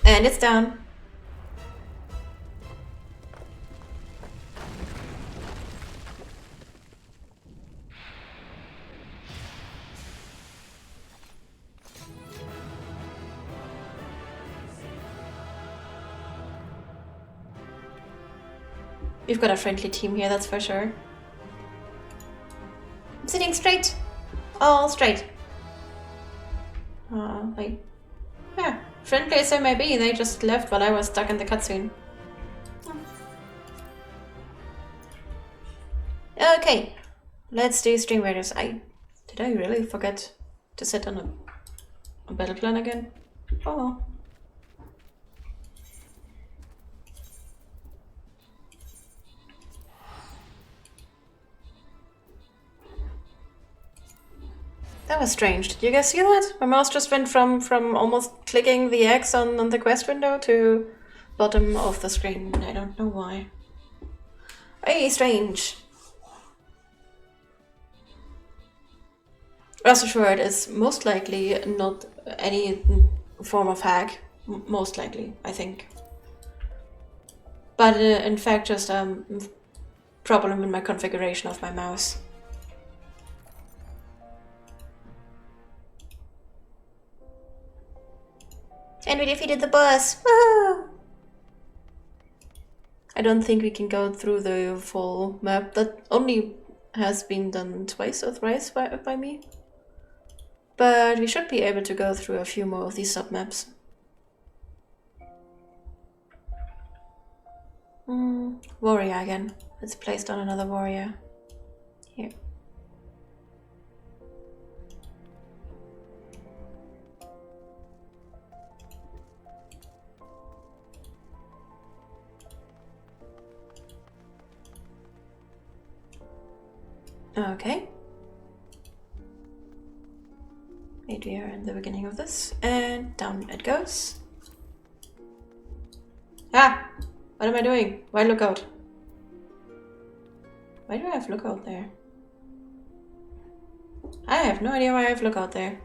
And it's down. We've got a friendly team here, that's for sure. I'm sitting straight. All straight. Yeah, friendly as they may be, they just left while I was stuck in the cutscene. Okay, let's do Stream Raiders. Did I really forget to sit on a battle plan again? Oh well. That was strange. Did you guys see that? My mouse just went from almost clicking the X on the quest window to bottom of the screen. I don't know why. Very strange. Rest assured, it's most likely not any form of hack. Most likely, I think. But in fact, just a problem in my configuration of my mouse. And we defeated the boss! Woohoo! I don't think we can go through the full map. That only has been done twice or thrice by me. But we should be able to go through a few more of these sub-maps. Warrior again. Let's place down another warrior. Here. Okay. Wait, we are in the beginning of this, and down it goes. Ah! What am I doing? Why lookout? Why do I have lookout there? I have no idea why I have lookout there.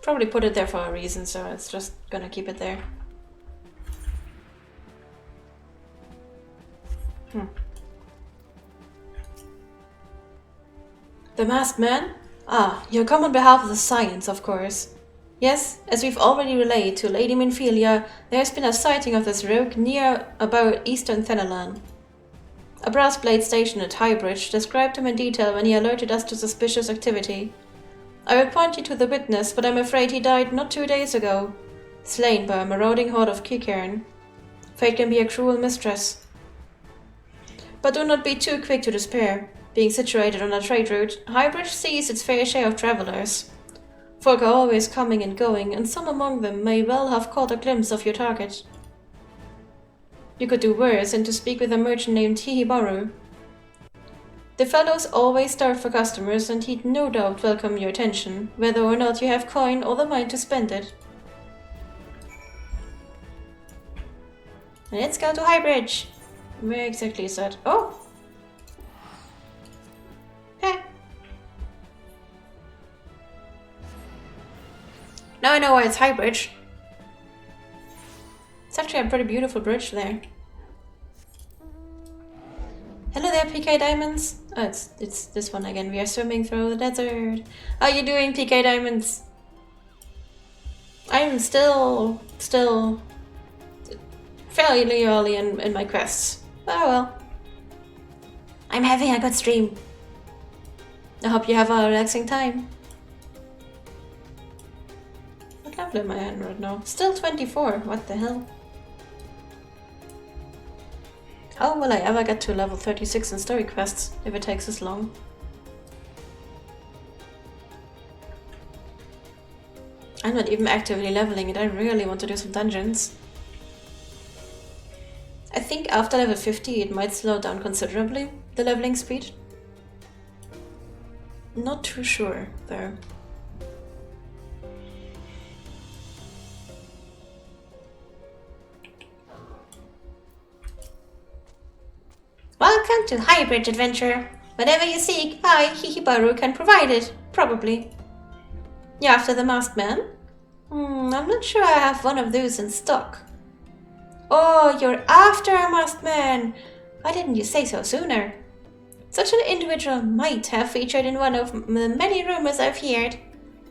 Probably put it there for a reason, so it's just gonna keep it there. The masked man? Ah, you come on behalf of the science, of course. Yes, as we've already relayed to Lady Minfilia, there has been a sighting of this rogue near about eastern Thenalan. A brass blade stationed at Highbridge described him in detail when he alerted us to suspicious activity. I would point you to the witness, but I'm afraid he died not 2 days ago, slain by a marauding horde of Kikern. Fate can be a cruel mistress. But do not be too quick to despair. Being situated on a trade route, Highbridge sees its fair share of travelers. Folk are always coming and going, and some among them may well have caught a glimpse of your target. You could do worse than to speak with a merchant named Hihibaru. The fellow's always starved for customers, and he'd no doubt welcome your attention, whether or not you have coin or the mind to spend it. Let's go to Highbridge. Where exactly is that? Oh! Hey! Now I know why it's Highbridge. It's actually a pretty beautiful bridge there. Hello there, PK Diamonds. Oh, it's this one again. We are swimming through the desert. How are you doing, PK Diamonds? I'm still fairly early in my quests. Oh well. I'm having a good stream. I hope you have a relaxing time. What level am I at right now? Still 24. What the hell? How will I ever get to level 36 in story quests if it takes this long? I'm not even actively leveling it. I really want to do some dungeons. I think after level 50 it might slow down considerably, the leveling speed. Not too sure, though. Welcome to Highbridge Adventure. Whatever you seek, I, Hihibaru, can provide it. Probably. You after the masked man? I'm not sure I have one of those in stock. Oh, you're after a masked man. Why didn't you say so sooner? Such an individual might have featured in one of the many rumors I've heard.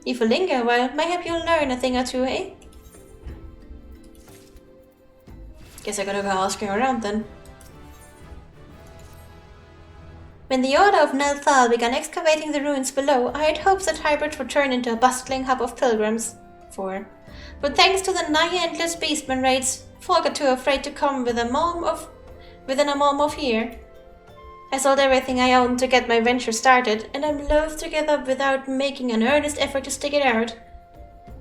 If you linger a while, mayhap you'll learn a thing or two, eh? Guess I gotta go asking around then. When the Order of Nelthal began excavating the ruins below, I had hopes that Highbridge would turn into a bustling hub of pilgrims. But thanks to the nigh-endless beastman raids, folk are too afraid to come within a mom of here. I sold everything I owned to get my venture started, and I'm loath to give up without making an earnest effort to stick it out.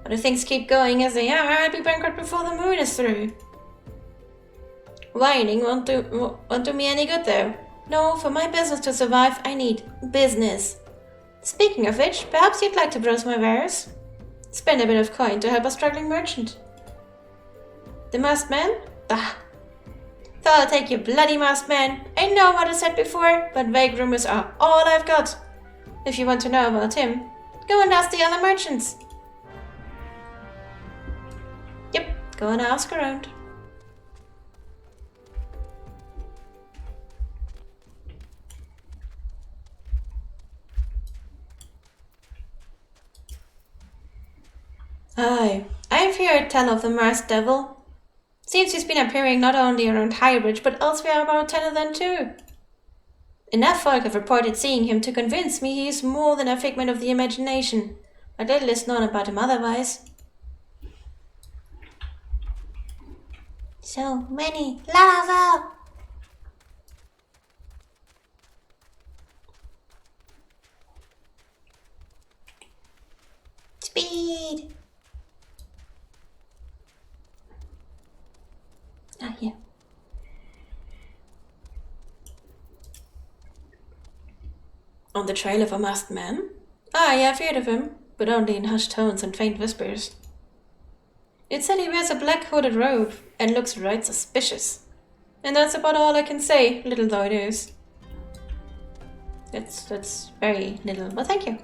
But if things keep going as they are, I'll be bankrupt before the moon is through. Whining won't do me any good, though. No, for my business to survive, I need business. Speaking of which, perhaps you'd like to browse my wares? Spend a bit of coin to help a struggling merchant. The masked man? Bah! Thought I'll take you, bloody masked man. I know what I said before, but vague rumors are all I've got. If you want to know about him, go and ask the other merchants. Yep, go and ask around. Aye, I've heard tell of the masked devil. Seems he's been appearing not only around Highbridge, but elsewhere about Tenathan too. Enough folk have reported seeing him to convince me he is more than a figment of the imagination, but little is known about him otherwise. So many lava! Speed! Ah, yeah. On the trail of a masked man? Aye, I've heard of him, but only in hushed tones and faint whispers. It said he wears a black hooded robe and looks right suspicious. And that's about all I can say, little though it is. That's very little, but thank you.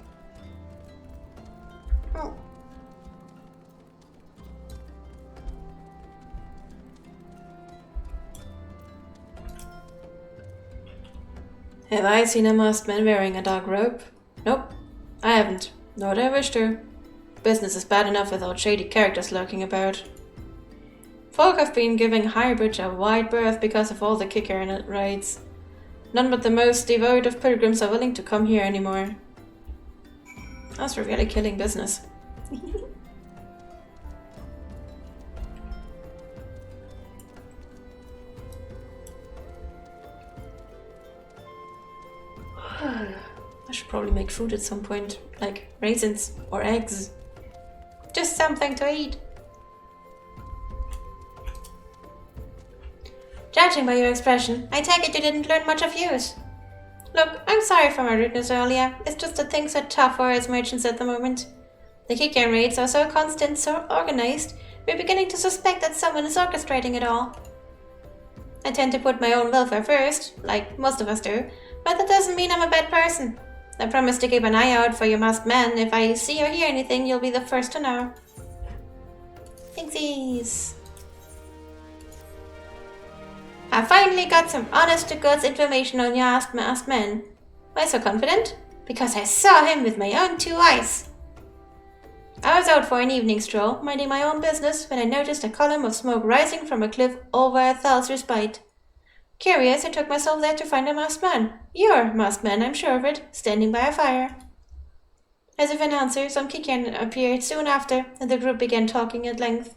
Oh. Have I seen a masked man wearing a dark robe? Nope, I haven't. Nor would I wish to. Business is bad enough without shady characters lurking about. Folk have been giving Highbridge a wide berth because of all the kicker in it raids. None but the most devout of pilgrims are willing to come here anymore. That's for really killing business. I should probably make food at some point, like raisins or eggs. Just something to eat. Judging by your expression, I take it you didn't learn much of use. Look, I'm sorry for my rudeness earlier. It's just that things are tough for us merchants at the moment. The kick-in raids are so constant, so organized, we're beginning to suspect that someone is orchestrating it all. I tend to put my own welfare first, like most of us do, but that doesn't mean I'm a bad person. I promise to keep an eye out for your masked man. If I see or hear anything, you'll be the first to know. Thanksies. I finally got some honest-to-gods information on your masked man. Why so confident? Because I saw him with my own 2 eyes. I was out for an evening stroll, minding my own business, when I noticed a column of smoke rising from a cliff over a thal's respite. Curious, I took myself there to find a masked man. Your masked man, I'm sure of it, standing by a fire. As if in answer, some kick-in appeared soon after, and the group began talking at length.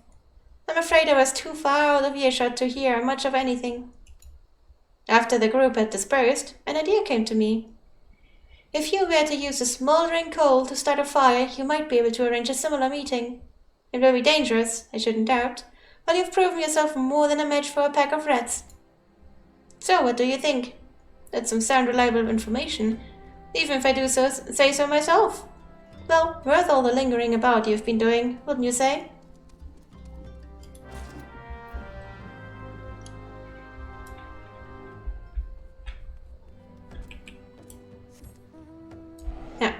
I'm afraid I was too far out of earshot to hear much of anything. After the group had dispersed, an idea came to me. If you were to use a smoldering coal to start a fire, you might be able to arrange a similar meeting. It will be dangerous, I shouldn't doubt, but you've proven yourself more than a match for a pack of rats. So, what do you think? That's some sound reliable information, even if I do say so myself. Well, worth all the lingering about you've been doing, wouldn't you say? Yeah.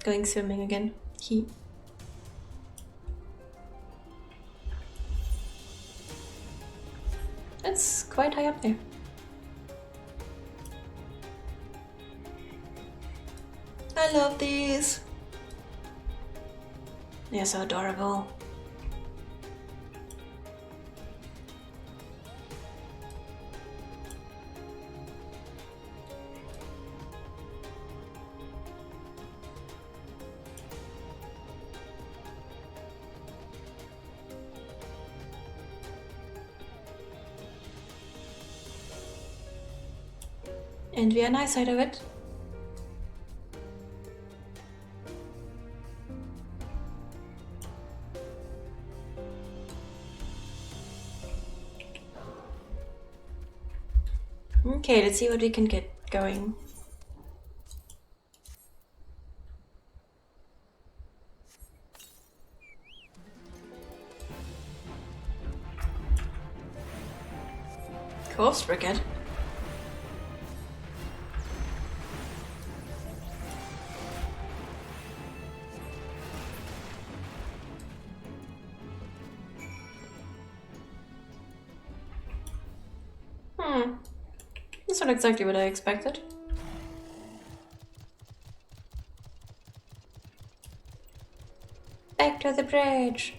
Going swimming again. It's quite high up there. I love these. They're so adorable. And we are nice side of it. Okay, let's see what we can get going. Corpse Brigade. That's not exactly what I expected. Back to the bridge.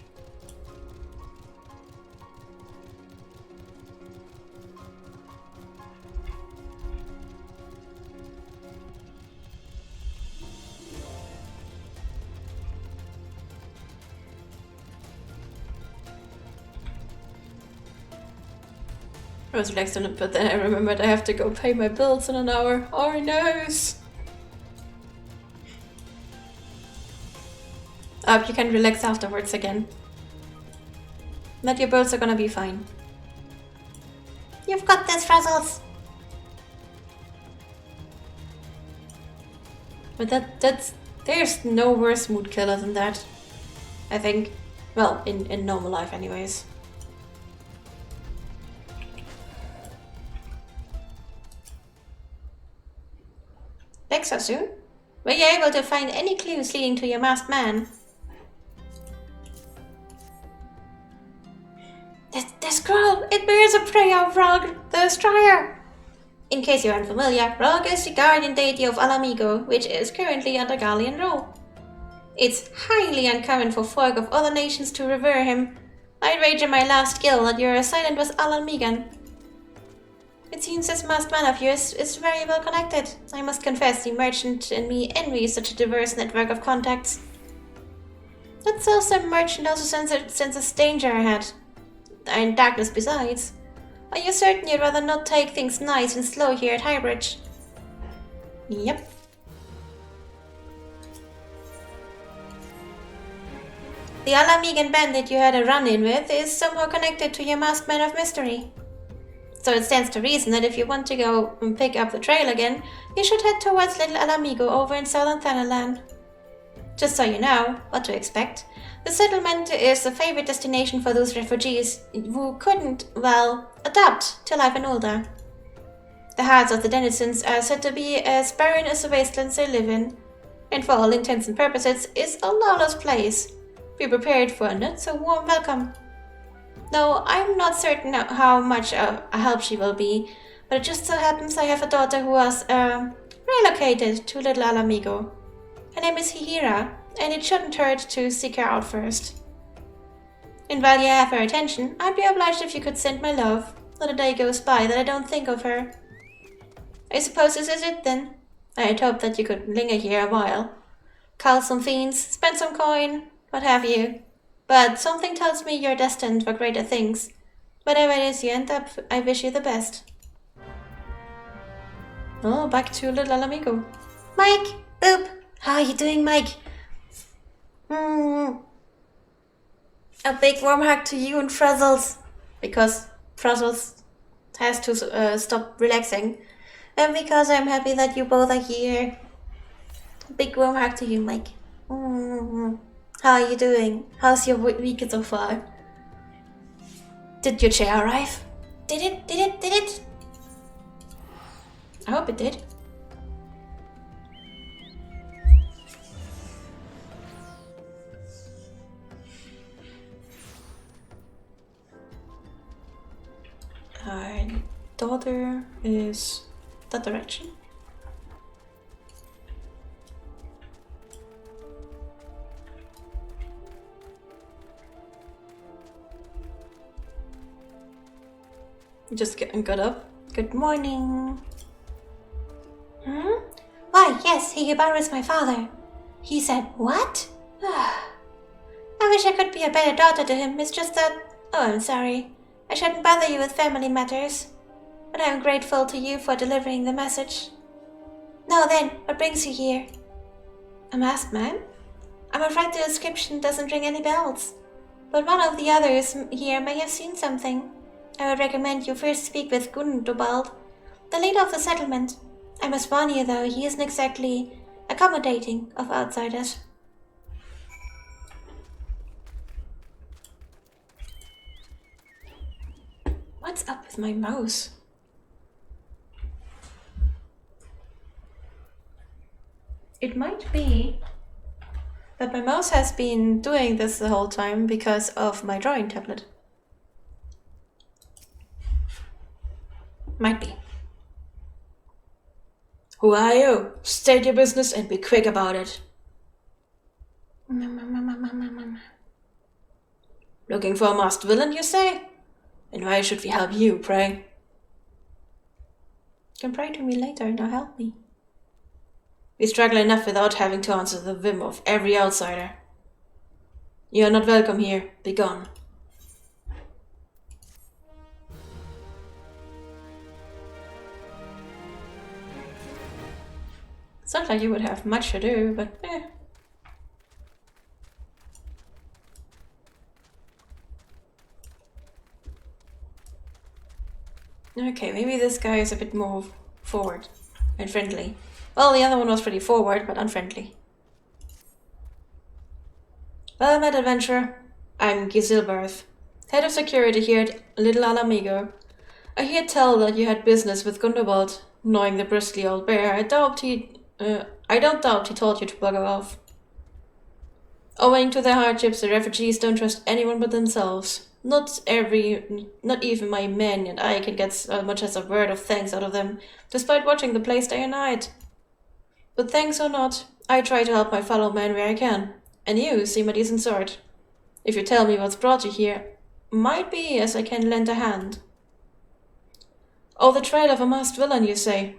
I was relaxed on it, but then I remembered I have to go pay my bills in an hour. Oh no! You can relax afterwards again. But your bills are gonna be fine. You've got this, Frazzles. But there's no worse mood killer than that. I think. Well, in normal life anyways. Back so soon? Were you able to find any clues leading to your masked man? The scroll! It bears a prayer of Rog, the Destroyer! In case you're unfamiliar, Rog is the guardian deity of Alamigo, which is currently under Gallian rule. It's highly uncommon for folk of other nations to revere him. I'd wager my last guild that your assailant was Alamigan. It seems this masked man of yours is very well connected. I must confess, the merchant in me envies such a diverse network of contacts. That self-same merchant also senses danger ahead. And darkness besides. Are you certain you'd rather not take things nice and slow here at Highbridge? Yep. The Alamigan bandit you had a run-in with is somehow connected to your masked man of mystery. So it stands to reason that if you want to go and pick up the trail again, you should head towards Little Alamigo over in southern Thanalan. Just so you know what to expect, the settlement is a favorite destination for those refugees who couldn't, well, adapt to life in Ulda. The hearts of the denizens are said to be as barren as the wastelands they live in, and for all intents and purposes is a lawless place. Be prepared for a not so warm welcome. Though I'm not certain how much a help she will be, but it just so happens I have a daughter who was relocated to Little Alamigo. Her name is Hihira, and it shouldn't hurt to seek her out first. And while you have her attention, I'd be obliged if you could send my love. Not a day goes by that I don't think of her. I suppose this is it then. I had hoped that you could linger here a while. Cull some fiends, spend some coin, what have you. But something tells me you're destined for greater things. Whatever it is you end up, I wish you the best. Oh, back to Little Alamigo. Mike! Boop! How are you doing, Mike? A big warm hug to you and Fruzzles. Because Fruzzles has to stop relaxing. And because I'm happy that you both are here. A big warm hug to you, Mike. How are you doing? How's your week so far? Did your chair arrive? Did it? I hope it did. Our daughter is that direction. Just got up. Good morning. Why, yes, Higibaru is my father. He said, what? I wish I could be a better daughter to him. It's just that... Oh, I'm sorry. I shouldn't bother you with family matters. But I'm grateful to you for delivering the message. Now then, what brings you here? A masked man? I'm afraid the description doesn't ring any bells. But one of the others here may have seen something. I would recommend you first speak with Gundobald, the leader of the settlement. I must warn you, though, he isn't exactly accommodating of outsiders. What's up with my mouse? It might be that my mouse has been doing this the whole time because of my drawing tablet. Might be. Who are you? State your business and be quick about it. Looking for a masked villain, you say? And why should we help you, pray? You can pray to me later, now help me. We struggle enough without having to answer the whim of every outsider. You are not welcome here. Be gone. Sounds like you would have much to do, but eh. Okay, maybe this guy is a bit more forward and friendly. Well, the other one was pretty forward, but unfriendly. Well met, adventurer. I'm Gisilberth, head of security here at Little Alamigo. I hear tell that you had business with Gundobald. Knowing the bristly old bear, I doubt he'd I don't doubt he told you to bugger off. Owing to their hardships, the refugees don't trust anyone but themselves. Not even my men and I can get as much as a word of thanks out of them, despite watching the place day and night. But thanks or not, I try to help my fellow men where I can, and you seem a decent sort. If you tell me what's brought you here, might be as I can lend a hand. Oh, the trail of a masked villain, you say?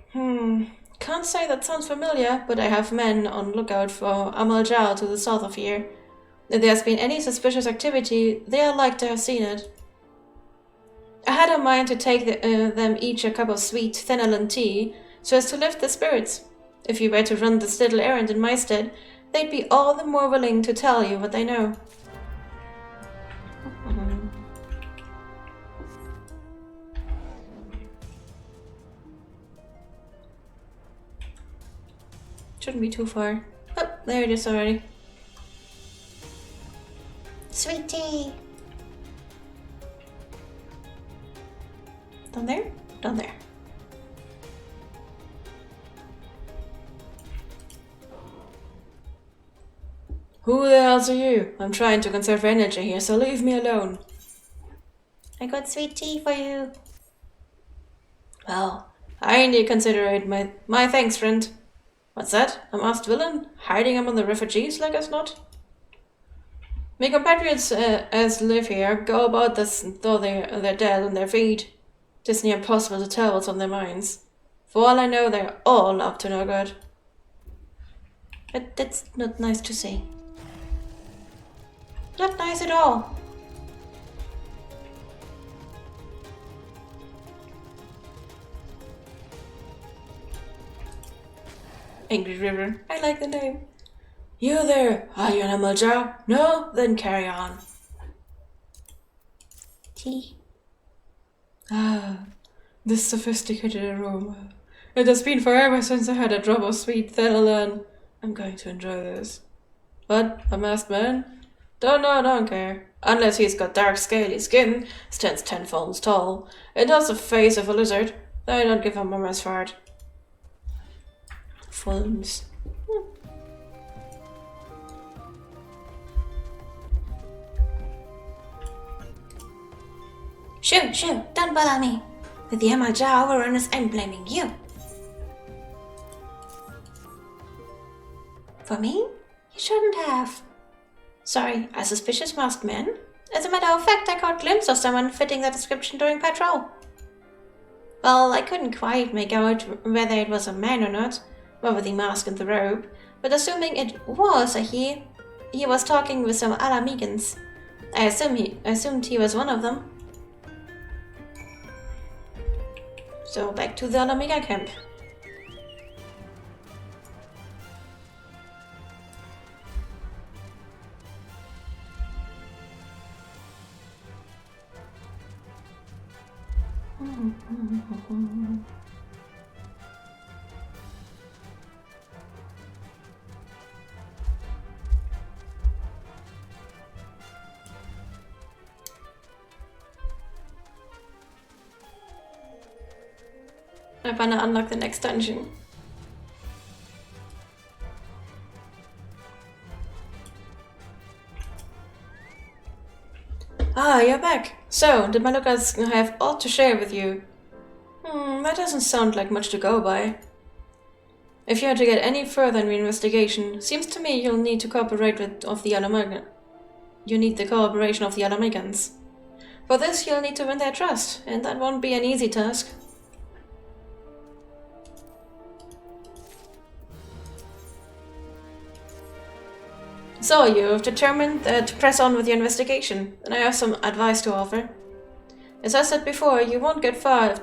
Can't say that sounds familiar, but I have men on lookout for Amaljal to the south of here. If there's been any suspicious activity, they are like to have seen it. I had a mind to take them each a cup of sweet Thenalan tea, so as to lift their spirits. If you were to run this little errand in my stead, they'd be all the more willing to tell you what they know. Shouldn't be too far. Oh, there it is already. Sweet tea. Down there? Down there. Who the hell are you? I'm trying to conserve energy here, so leave me alone. I got sweet tea for you. Well, I indeed consider it my thanks, friend. What's that? A masked villain? Hiding among the refugees like us not? My compatriots as live here go about this though they're dead on their feet. It's near impossible to tell what's on their minds. For all I know, they're all up to no good. But that's not nice to say. Not nice at all. Angry River, I like the name. You there, are you an Amaljal? No? Then carry on. Tea. Ah, this sophisticated aroma. It has been forever since I had a drop of sweet Thenalan. I'm going to enjoy this. What? A masked man? Don't care. Unless he's got dark scaly skin, stands 10 phones tall, and has the face of a lizard, I don't give him a mess for it. Phones. Shoo, don't bother me. With the Amaljal overrunners, I'm blaming you. For me? You shouldn't have. Sorry, a suspicious masked man? As a matter of fact, I caught a glimpse of someone fitting that description during patrol. Well, I couldn't quite make out whether it was a man or not, what with the mask and the robe, but assuming it was a he was talking with some Alamegans. I assumed he was one of them. So back to the Alamega camp. I wanna unlock the next dungeon. Ah, you're back. So, the Malukas have aught to share with you. That doesn't sound like much to go by. If you are to get any further in your investigation, seems to me you'll need to cooperate with the Alamegans. You need the cooperation of the Alamegans. For this, you'll need to win their trust, and that won't be an easy task. So, you have determined to press on with your investigation, and I have some advice to offer. As I said before, you won't get far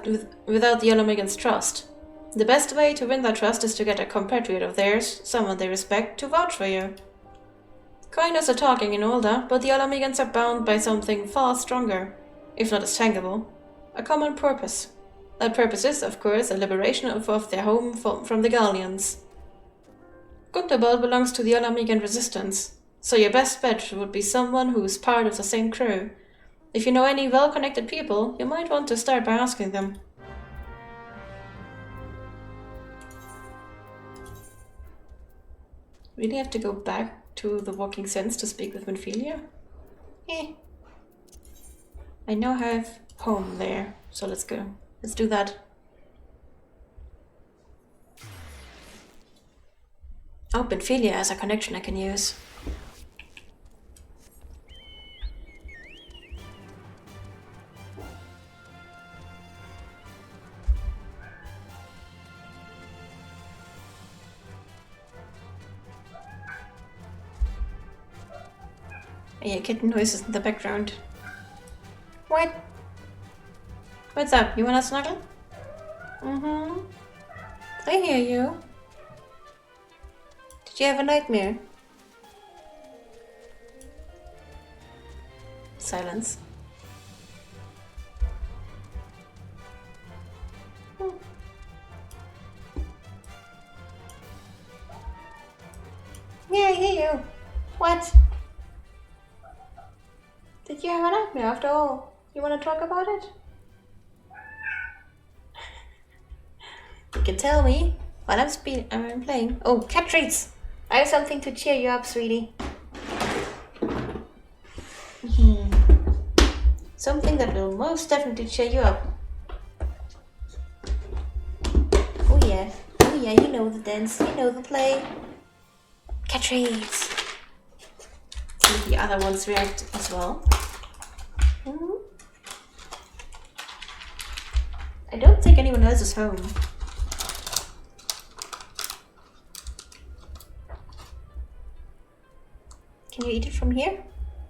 without the Alamegans' trust. The best way to win that trust is to get a compatriot of theirs, someone they respect, to vouch for you. Kindness are talking and all that, but the Alamegans are bound by something far stronger, if not as tangible. A common purpose. That purpose is, of course, the liberation of their home from the Gallians. Gunterball belongs to the Alamegan resistance, so your best bet would be someone who is part of the same crew. If you know any well-connected people, you might want to start by asking them. Really have to go back to the Walking Sense to speak with Minfilia? I now have home there, so let's go. Let's do that. Oh, Minfilia has a connection I can use. I hear kitten noises in the background. What? What's up? You wanna snuggle? Mm-hmm. I hear you. Did you have a nightmare? Silence. Yeah, I hear you. What? Did you have a nightmare after all? You want to talk about it? You can tell me while I'm playing. Oh, cat treats! I have something to cheer you up, sweetie. Something that will most definitely cheer you up. Oh yeah, you know the dance, you know the play. Cat treats! See if the other ones react as well. I don't think anyone else is home. Can you eat it from here?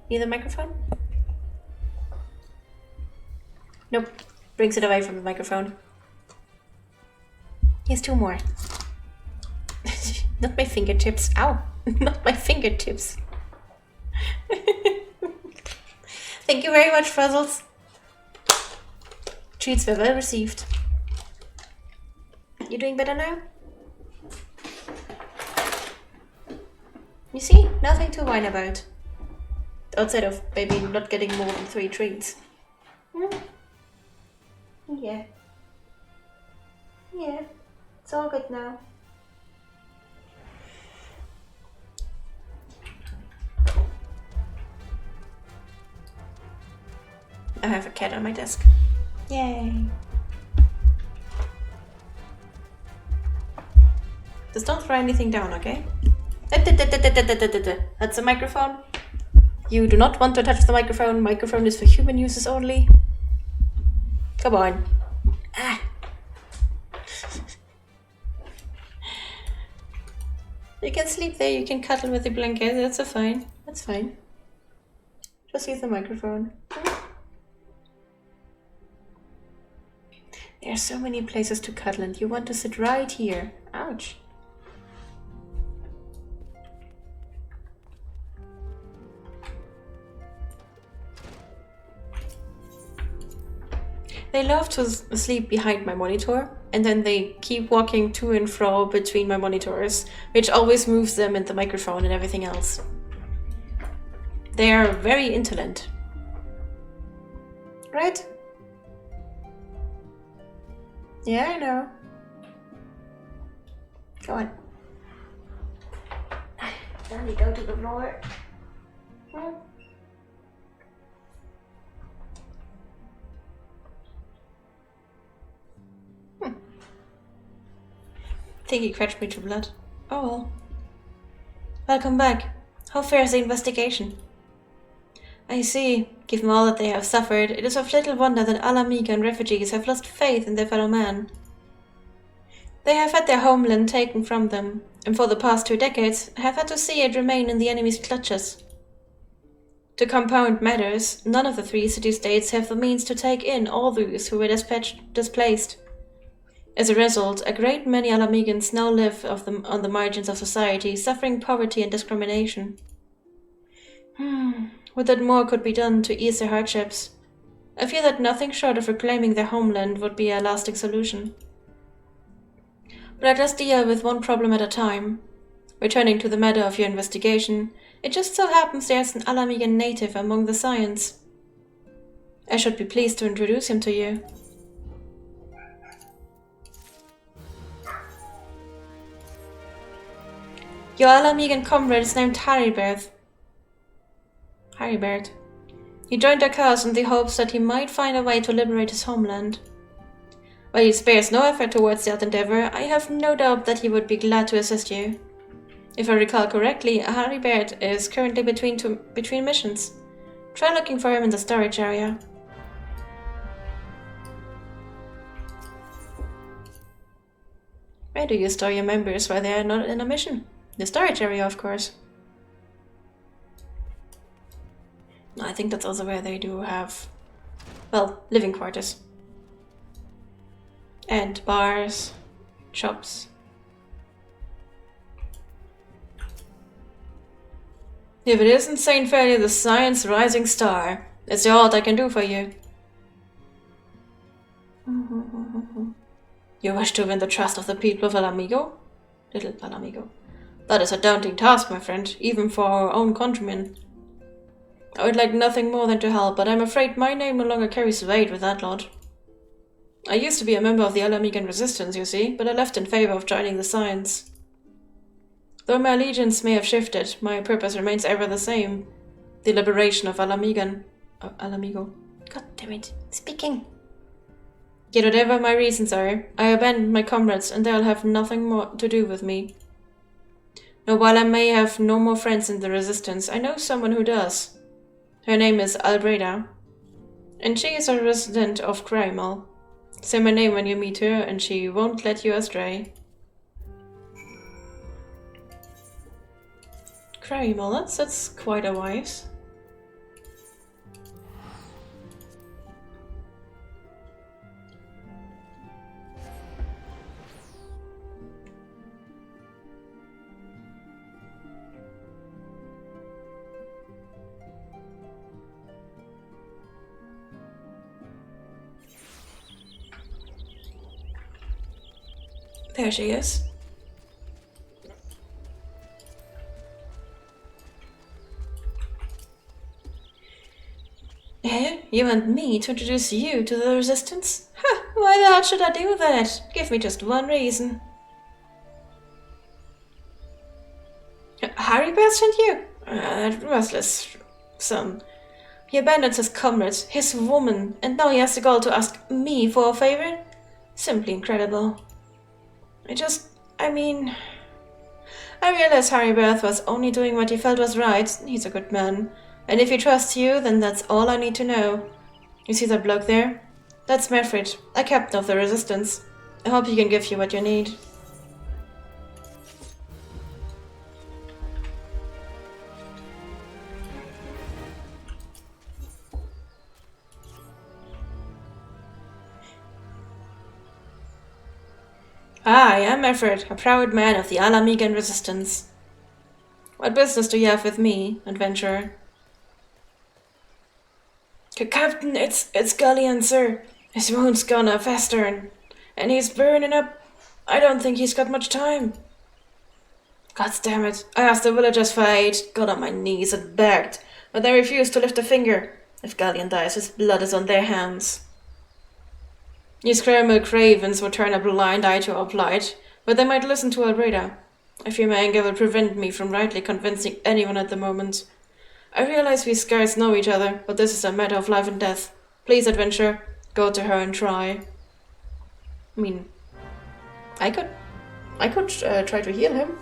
Near the microphone? Nope. Brings it away from the microphone. Here's 2 more. Not my fingertips. Ow! Not my fingertips. Thank you very much, Fuzzles. Treats were well received. You doing better now? You see, nothing to whine about. Outside of maybe not getting more than 3 treats. Yeah. Yeah, it's all good now. I have a cat on my desk. Yay. Just don't throw anything down, okay? That's a microphone. You do not want to touch the microphone. Microphone is for human uses only. Come on. Ah. You can sleep there, you can cuddle with the blanket, that's fine. That's fine. Just use the microphone. There are so many places to cuddle and you want to sit right here. Ouch. They love to sleep behind my monitor, and then they keep walking to and fro between my monitors, which always moves them and the microphone and everything else. They are very intelligent. Right? Yeah, I know. Go on. Then we go to the floor. I think he crashed me to blood. Oh well. Welcome back. How fares the investigation? I see. Given all that they have suffered, it is of little wonder that Alamigan refugees have lost faith in their fellow man. They have had their homeland taken from them, and for the past 2 decades have had to see it remain in the enemy's clutches. To compound matters, none of the 3 city-states have the means to take in all those who were displaced. As a result, a great many Alamigans now live on the margins of society, suffering poverty and discrimination. Would that more could be done to ease their hardships? I fear that nothing short of reclaiming their homeland would be a lasting solution. But let us deal with one problem at a time. Returning to the matter of your investigation, it just so happens there's an Alamigan native among the Scions. I should be pleased to introduce him to you. Your Alamegan comrade is named Haribert. Haribert. He joined our cause in the hopes that he might find a way to liberate his homeland. While he spares no effort towards that endeavor, I have no doubt that he would be glad to assist you. If I recall correctly, Haribert is currently between missions. Try looking for him in the storage area. Where do you store your members while they are not in a mission? The storage area, of course. I think that's also where they do have, well, living quarters. And bars, shops. If it isn't Saint Fairly the Science Rising Star, it's all I can do for you. You wish to win the trust of the people of Alamigo? Little Alamigo. That is a daunting task, my friend, even for our own countrymen. I would like nothing more than to help, but I'm afraid my name no longer carries weight with that lot. I used to be a member of the Alamigan Resistance, you see, but I left in favor of joining the Science. Though my allegiance may have shifted, my purpose remains ever the same. The liberation of Alamigan. Alamigo. God damn it. Speaking. Yet whatever my reasons are, I abandoned my comrades and they'll have nothing more to do with me. Now while I may have no more friends in the Resistance, I know someone who does. Her name is Albreda, and she is a resident of Crymal. Say my name when you meet her and she won't let you astray. Crymal, that's quite a wise. There she is. Eh? You want me to introduce you to the Resistance? Huh, why the hell should I do that? Give me just one reason. Haribert sent you? That restless son. He abandoned his comrades, his woman, and now he has the gall to ask me for a favor? Simply incredible. I realize Haribert was only doing what he felt was right. He's a good man. And if he trusts you, then that's all I need to know. You see that bloke there? That's Mefrid, a captain of the Resistance. I hope he can give you what you need. I am Mefrid, a proud man of the Alamigan Resistance. What business do you have with me, adventurer? Captain, it's Galleon, sir. His wound's gonna fester, and he's burning up. I don't think he's got much time. God damn it. I asked the villagers for aid, got on my knees and begged, but they refused to lift a finger. If Galleon dies, his blood is on their hands. These criminal cravens would turn a blind eye to our plight, but they might listen to Albreda. I fear my anger will prevent me from rightly convincing anyone at the moment. I realize we scarce know each other, but this is a matter of life and death. Please, adventurer, go to her and try. I could try to heal him.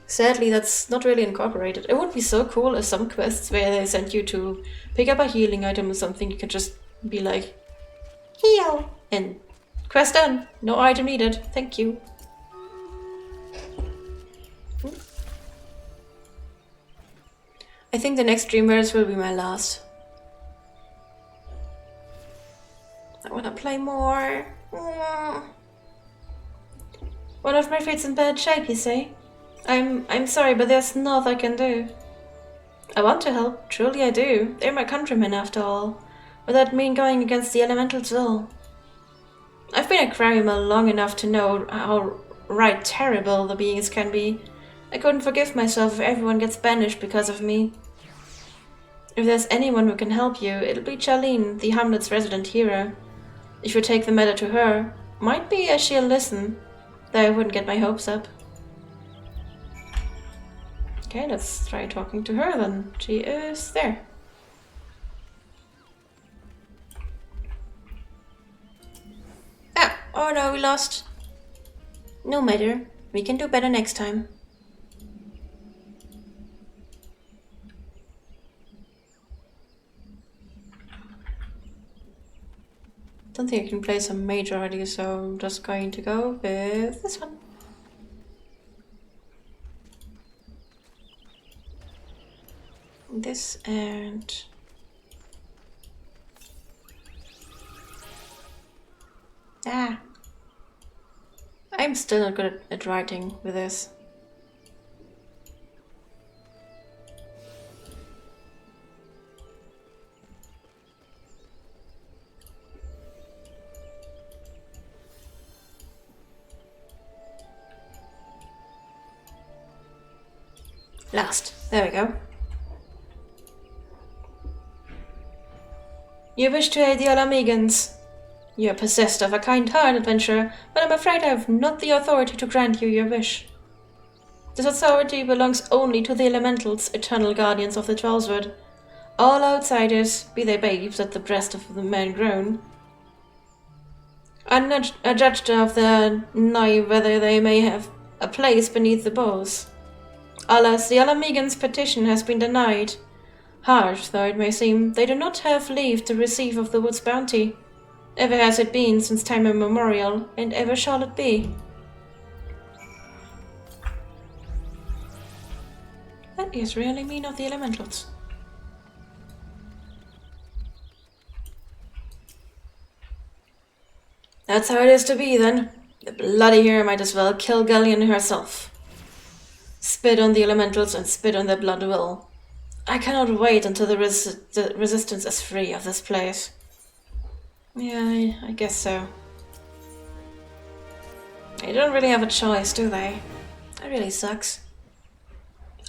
Sadly, that's not really incorporated. It would be so cool if some quests where they sent you to pick up a healing item or something, you could just be like, heal! And quest done. No item needed. Thank you. I think the next Dreamers will be my last. I wanna play more. One of my fate's in bad shape, you say? I'm sorry, but there's nothing I can do. I want to help, truly I do. They're my countrymen after all. Would that mean going against the elemental's will? I've been a Crymal long enough to know how right terrible the beings can be. I couldn't forgive myself if everyone gets banished because of me. If there's anyone who can help you, it'll be Charlene, the hamlet's resident hero. If you take the matter to her, might be as she'll listen, though I wouldn't get my hopes up. Okay, let's try talking to her then. She is there. Ah, oh no, we lost. No matter, we can do better next time. Don't think I can play some mage already, so I'm just going to go with this one. This and... Ah, I'm still not good at writing with this. last. There we go. You wish to aid the Alamegans. You are possessed of a kind heart, adventurer, but I'm afraid I have not the authority to grant you your wish. This authority belongs only to the elementals, eternal guardians of the Twelveswood. All outsiders, be they babes at the breast of the man grown, are judged of their nigh whether they may have a place beneath the boughs. Alas, the Alamegans' petition has been denied. Harsh though it may seem, they do not have leave to receive of the wood's bounty. Ever has it been since time immemorial, and ever shall it be. That is really mean of the elementals. That's how it is to be, then. The bloody hero might as well kill Galleon herself. Spit on the elementals and spit on their blood will. I cannot wait until the resistance is free of this place. Yeah, I guess so. They don't really have a choice, do they? That really sucks.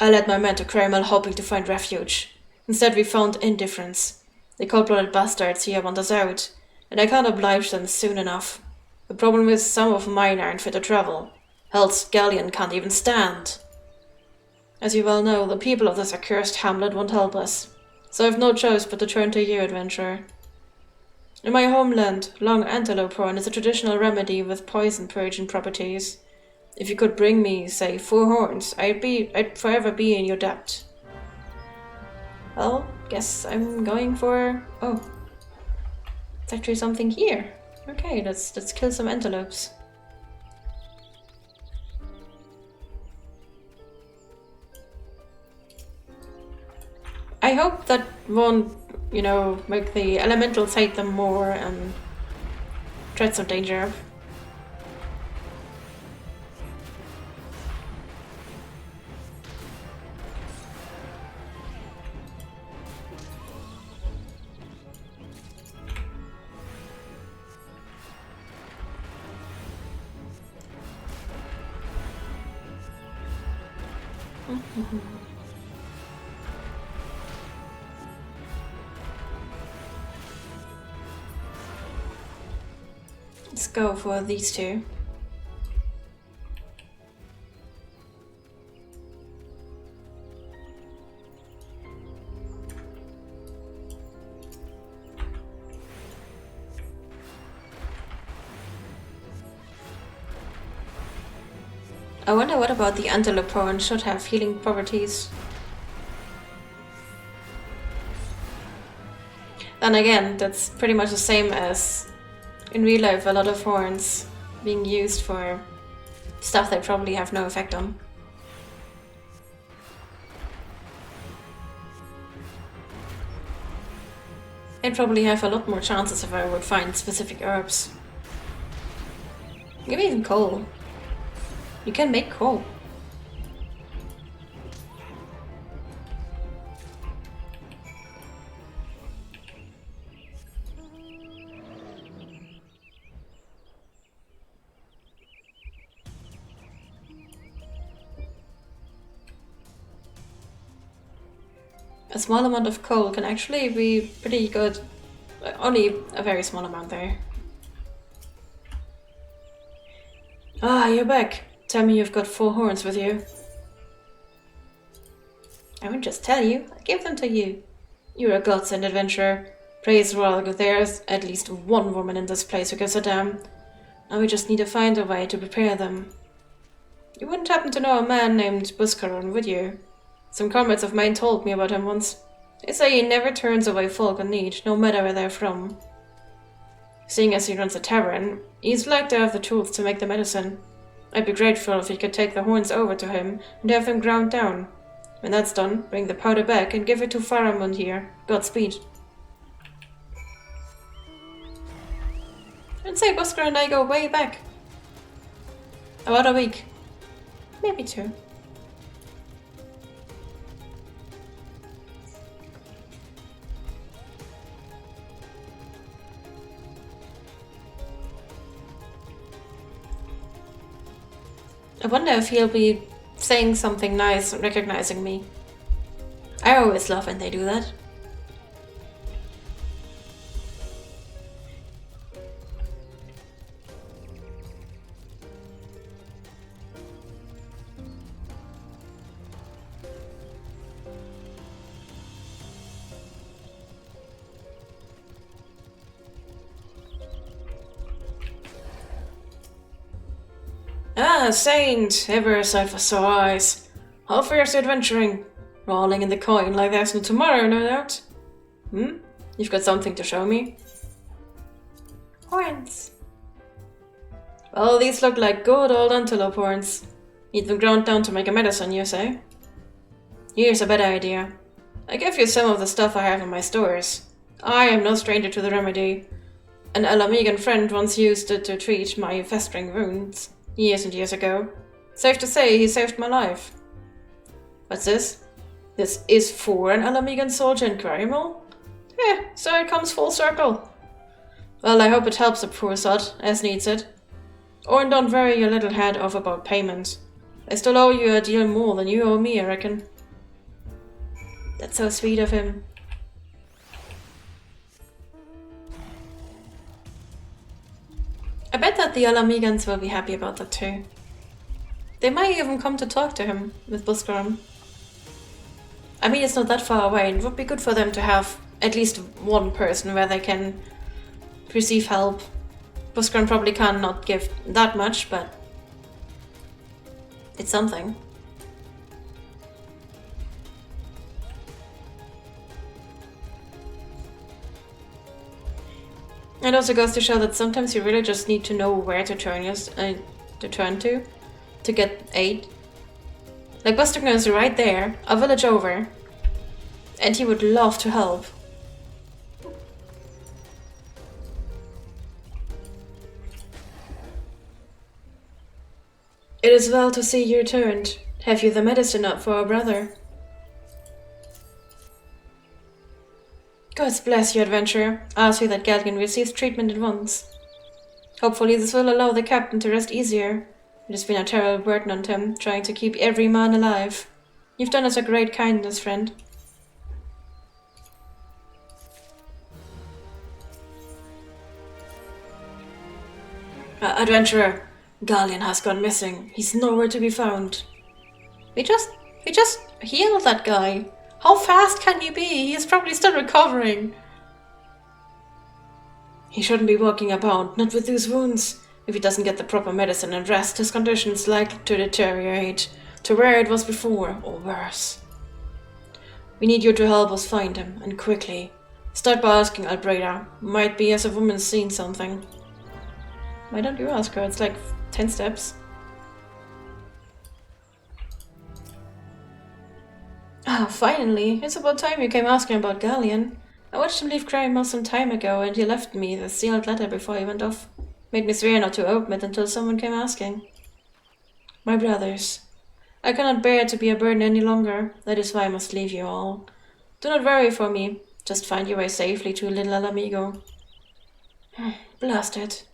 I led my men to Cramal hoping to find refuge. Instead we found indifference. The cold-blooded bastards here want us out, and I can't oblige them soon enough. The problem is some of mine aren't fit to travel. Hell's Galleon can't even stand. As you well know, the people of this accursed hamlet won't help us, so I've no choice but to turn to you, adventurer. In my homeland, long antelope horn is a traditional remedy with poison purging properties. If you could bring me, say, 4 horns, I'd forever be in your debt. Well, guess I'm going for... Oh, it's actually something here. Okay, let's kill some antelopes. I hope that won't, make the elementals hate them more and tread some danger. Let's go for these two. I wonder what about the antelope horn should have healing properties. Then again, that's pretty much the same as in real life, a lot of horns being used for stuff they probably have no effect on. I'd probably have a lot more chances if I would find specific herbs. Maybe even coal. You can make coal. A small amount of coal can actually be pretty good. Only a very small amount there. Ah, you're back. Tell me you've got 4 horns with you. I won't just tell you, I give them to you. You're a godsend, adventurer. Praise well, there's at least one woman in this place who gives a damn. Now we just need to find a way to prepare them. You wouldn't happen to know a man named Buscaron, would you? Some comrades of mine told me about him once. They say he never turns away folk in need, no matter where they're from. Seeing as he runs a tavern, he's like to have the tools to make the medicine. I'd be grateful if you could take the horns over to him and have them ground down. When that's done, bring the powder back and give it to Faramund here. Godspeed. I'd say Busker and I go way back. About a week. Maybe 2. I wonder if he'll be saying something nice and recognizing me. I always love when they do that. Ah, saint, ever a sight for sore eyes. How fierce adventuring. Rolling in the coin like there's no tomorrow, no doubt. You've got something to show me? Horns. Well, these look like good old antelope horns. Need them ground down to make a medicine, you say? Here's a better idea. I give you some of the stuff I have in my stores. I am no stranger to the remedy. An Alamegan friend once used it to treat my festering wounds. Years and years ago. Safe to say, he saved my life. What's this? This is for an Alamegan soldier in Quarrymill? So it comes full circle. Well, I hope it helps the poor sod, as needs it. Or don't worry your little head off about payment. I still owe you a deal more than you owe me, I reckon. That's so sweet of him. I bet that the Alamegans will be happy about that too. They might even come to talk to him with Buscaron. I mean, it's not that far away, and it would be good for them to have at least one person where they can receive help. Buscaron probably cannot give that much, but it's something. It also goes to show that sometimes you really just need to know where to turn to get aid. Like Buscaron is right there, a village over, and he would love to help. It is well to see you returned. Have you the medicine up for our brother? God bless you, adventurer. I'll see that Galgan receives treatment at once. Hopefully this will allow the captain to rest easier. It has been a terrible burden on him, trying to keep every man alive. You've done us a great kindness, friend. Adventurer, Gallian has gone missing. He's nowhere to be found. We just healed that guy. How fast can he be? He is probably still recovering. He shouldn't be walking about, not with these wounds. If he doesn't get the proper medicine and rest, his condition is likely to deteriorate to where it was before, or worse. We need you to help us find him, and quickly. Start by asking Albreda. Might be as a woman's seen something. Why don't you ask her? It's like 10 steps. Ah, finally! It's about time you came asking about Gallian. I watched him leave Quarrymill some time ago, and he left me the sealed letter before he went off. Made me swear not to open it until someone came asking. My brothers, I cannot bear to be a burden any longer. That is why I must leave you all. Do not worry for me. Just find your way safely to little Alamigo. Blast it.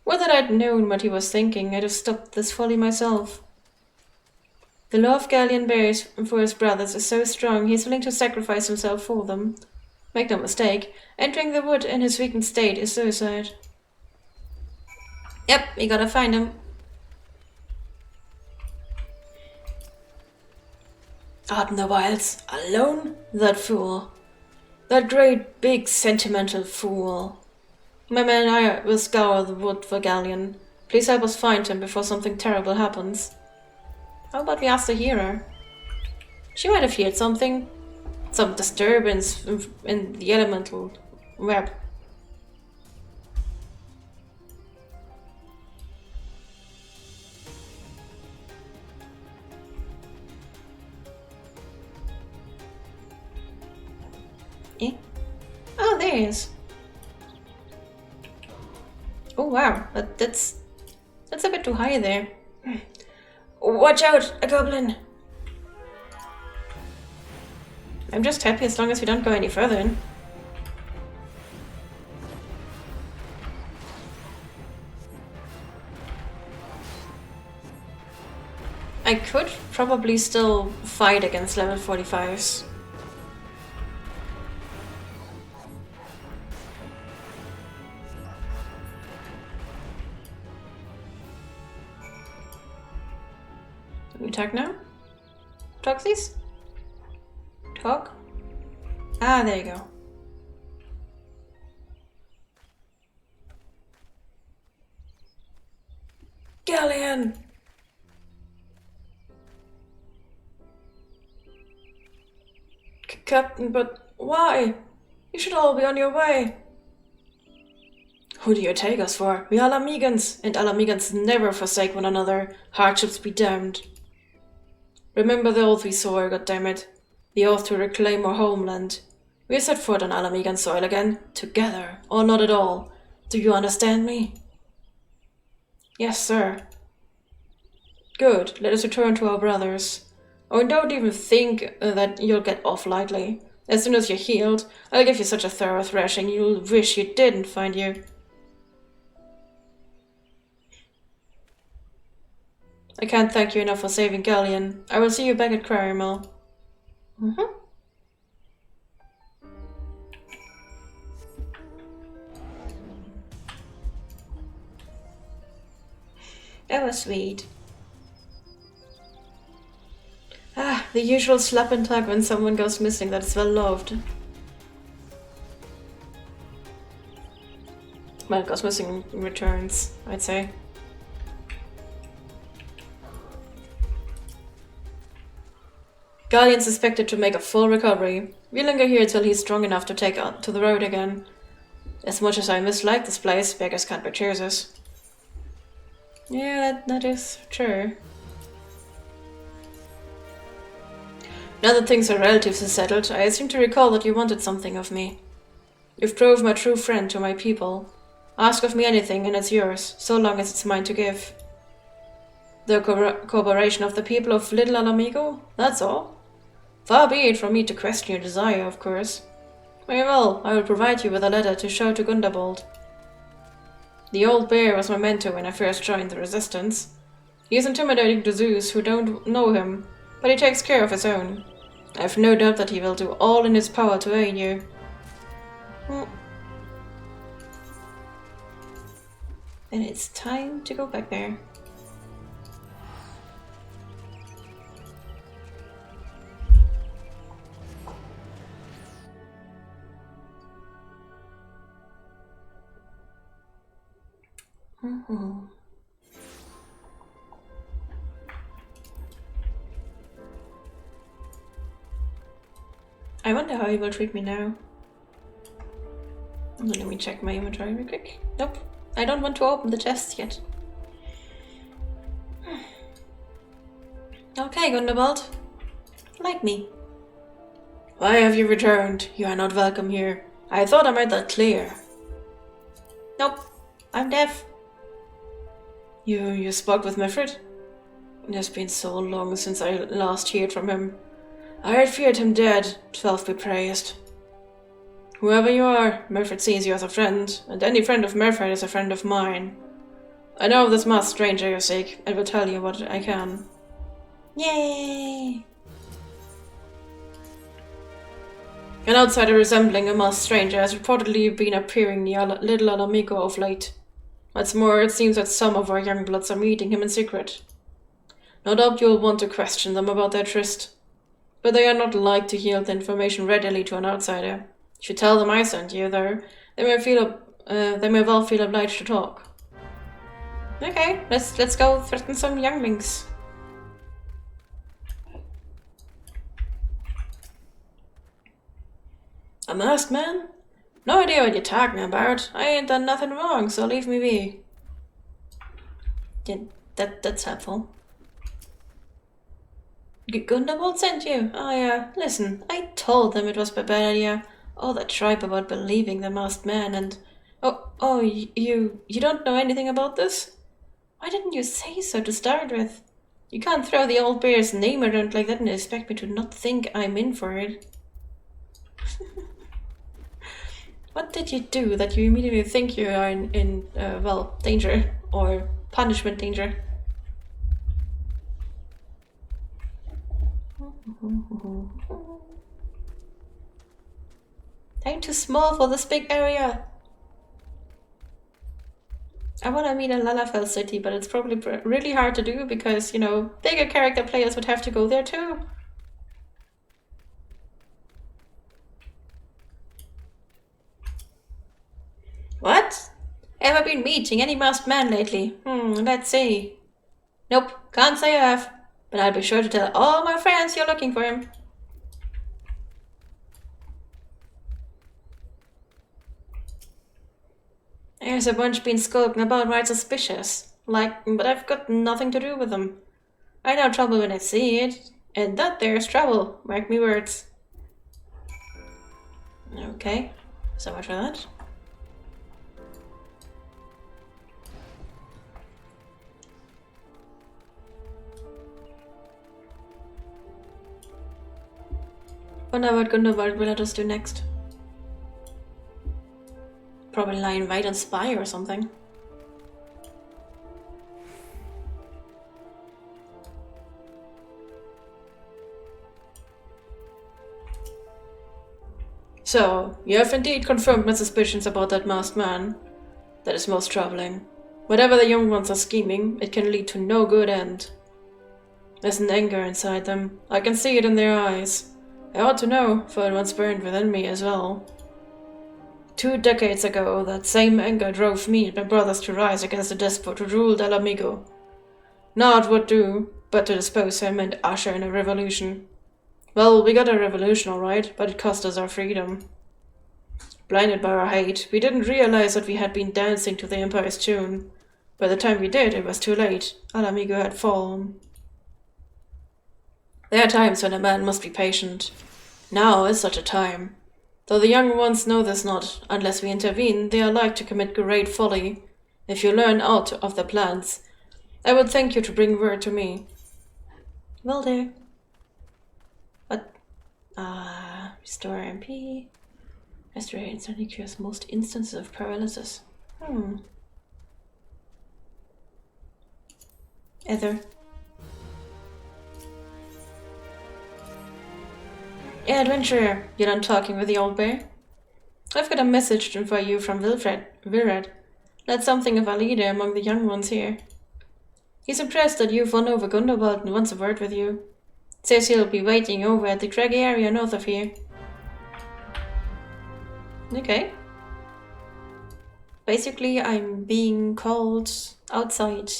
Whether I'd known what he was thinking, I'd have stopped this folly myself. The love Gallian bears for his brothers is so strong he is willing to sacrifice himself for them. Make no mistake, entering the wood in his weakened state is suicide. Yep, we gotta find him. Out in the wilds, alone? That fool. That great, big, sentimental fool. My man and I will scour the wood for Galleon. Please help us find him before something terrible happens. How about we ask the healer? She might have heard something. Some disturbance in the elemental web. Eh? Oh, there he is. Oh wow, that's a bit too high there. Watch out, a goblin! I'm just happy as long as we don't go any further in. I could probably still fight against level 45s. Can we talk now? Talk, please? Talk? Ah, there you go. Galleon! Captain, but why? You should all be on your way. Who do you take us for? We are Alamegans, and Alamegans never forsake one another. Hardships be damned. Remember the oath we swore, goddammit. The oath to reclaim our homeland. We set foot on Alamegan soil again, together, or not at all. Do you understand me? Yes, sir. Good, let us return to our brothers. Oh, and don't even think that you'll get off lightly. As soon as you're healed, I'll give you such a thorough thrashing you'll wish you didn't find you. I can't thank you enough for saving Galleon. I will see you back at Quarry Mill. That was sweet. Ah, the usual slap and tug when someone goes missing that is well loved. Well, goes missing returns, I'd say. Guardian's expected to make a full recovery. We linger here till he's strong enough to take out to the road again. As much as I mislike this place, beggars can't be choosers. Yeah, that is true. Now that things are relatively settled, I seem to recall that you wanted something of me. You've proved my true friend to my people. Ask of me anything and it's yours, so long as it's mine to give. The cooperation of the people of Little Alamigo? That's all. Far be it from me to question your desire, of course. Very well, I will provide you with a letter to show to Gundabald. The old bear was my mentor when I first joined the Resistance. He is intimidating to Zeus who don't know him, but he takes care of his own. I have no doubt that he will do all in his power to aid you. Then it's time to go back there. I wonder how he will treat me now. Let me check my inventory real quick. Nope, I don't want to open the chest yet. Okay, Gundabald. Like me. Why have you returned? You are not welcome here. I thought I made that clear. Nope, I'm deaf. You spoke with Mifrid? It has been so long since I last heard from him. I had feared him dead, 12 be praised. Whoever you are, Mifrid sees you as a friend, and any friend of Mifrid is a friend of mine. I know of this masked stranger you seek, and will tell you what I can. Yay! An outsider resembling a masked stranger has reportedly been appearing near Little Alamigo of late. What's more, it seems that some of our young bloods are meeting him in secret. No doubt you'll want to question them about their tryst. but they are not like to yield the information readily to an outsider. You should tell them I sent you, though. They may well feel obliged to talk. Okay, let's go threaten some younglings. A masked man? No idea what you're talking about. I ain't done nothing wrong, so leave me be. Yeah, that's helpful. Gundavold sent you? Oh yeah, listen, I told them it was a bad idea. All that tripe about believing the masked man and... Oh, you don't know anything about this? Why didn't you say so to start with? You can't throw the old bear's name around like that and expect me to not think I'm in for it. What did you do that you immediately think you are in danger or punishment danger? I'm too small for this big area. I want to meet in Lalafell City, but it's probably really hard to do because, you know, bigger character players would have to go there too. What? Ever been meeting any masked man lately? Let's see. Nope, can't say I have. But I'll be sure to tell all my friends you're looking for him. There's a bunch been skulking about right suspicious. But I've got nothing to do with them. I know trouble when I see it. And that there's trouble, mark me words. Okay, so much for that. Wonder what Gundavold will let us do next. Probably lie in wait and spy or something. So, you have indeed confirmed my suspicions about that masked man. That is most troubling. Whatever the young ones are scheming, it can lead to no good end. There's an anger inside them. I can see it in their eyes. I ought to know, for it once burned within me as well. 2 decades ago, that same anger drove me and my brothers to rise against the despot who ruled El Amigo. Not what do, but to dispose him and usher in a revolution. Well, we got a revolution alright, but it cost us our freedom. Blinded by our hate, we didn't realize that we had been dancing to the Empire's tune. By the time we did, it was too late. El Amigo had fallen. There are times when a man must be patient. Now is such a time. Though the young ones know this not, unless we intervene, they are like to commit great folly. If you learn aught of their plans, I would thank you to bring word to me. Will do. What? Restore MP. Restore instantly cures most instances of paralysis. Ether. Yeah, adventurer, you're done talking with the old bear? I've got a message for you from Wilred. That's something of a leader among the young ones here. He's impressed that you've won over Gundavold and wants a word with you. Says he'll be waiting over at the craggy area north of here. Okay. Basically, I'm being called outside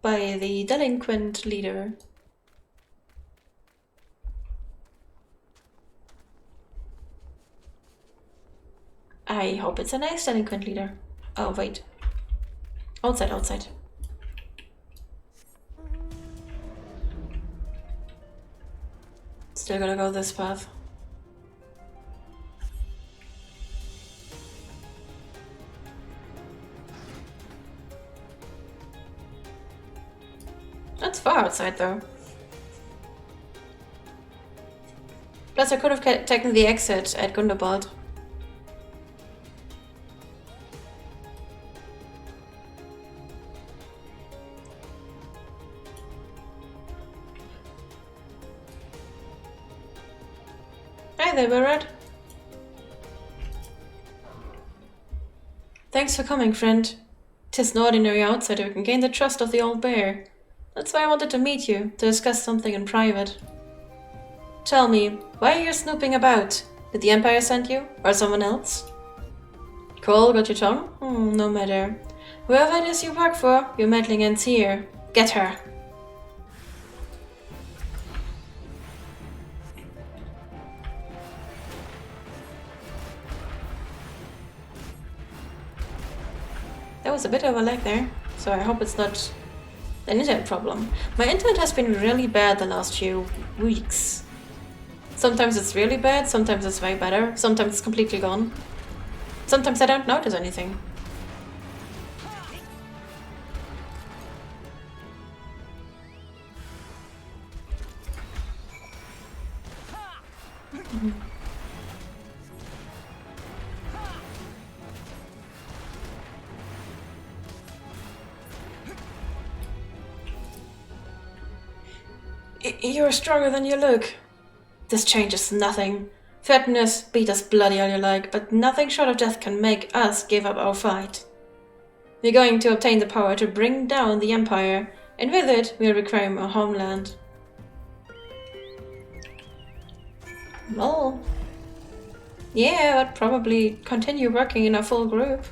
by the delinquent leader. I hope it's a nice delinquent leader. Oh, wait. Outside. Still gotta go this path. That's far outside, though. Plus, I could have taken the exit at Gundavold. Hi there, Wilred. Thanks for coming, friend. 'Tis no ordinary outsider who can gain the trust of the old bear. That's why I wanted to meet you, to discuss something in private. Tell me, why are you snooping about? Did the Empire send you? Or someone else? Cole, got your tongue? No matter. Whoever it is you work for, your meddling ends here. Get her! There was a bit of a lag there, so I hope it's not an internet problem. My internet has been really bad the last few weeks. Sometimes it's really bad, sometimes it's way better, sometimes it's completely gone. Sometimes I don't notice anything. You're stronger than you look. This changes nothing. Fatness, beat us bloody all you like, but nothing short of death can make us give up our fight. We're going to obtain the power to bring down the Empire, and with it, we'll reclaim our homeland. Well, yeah, I'd probably continue working in a full group.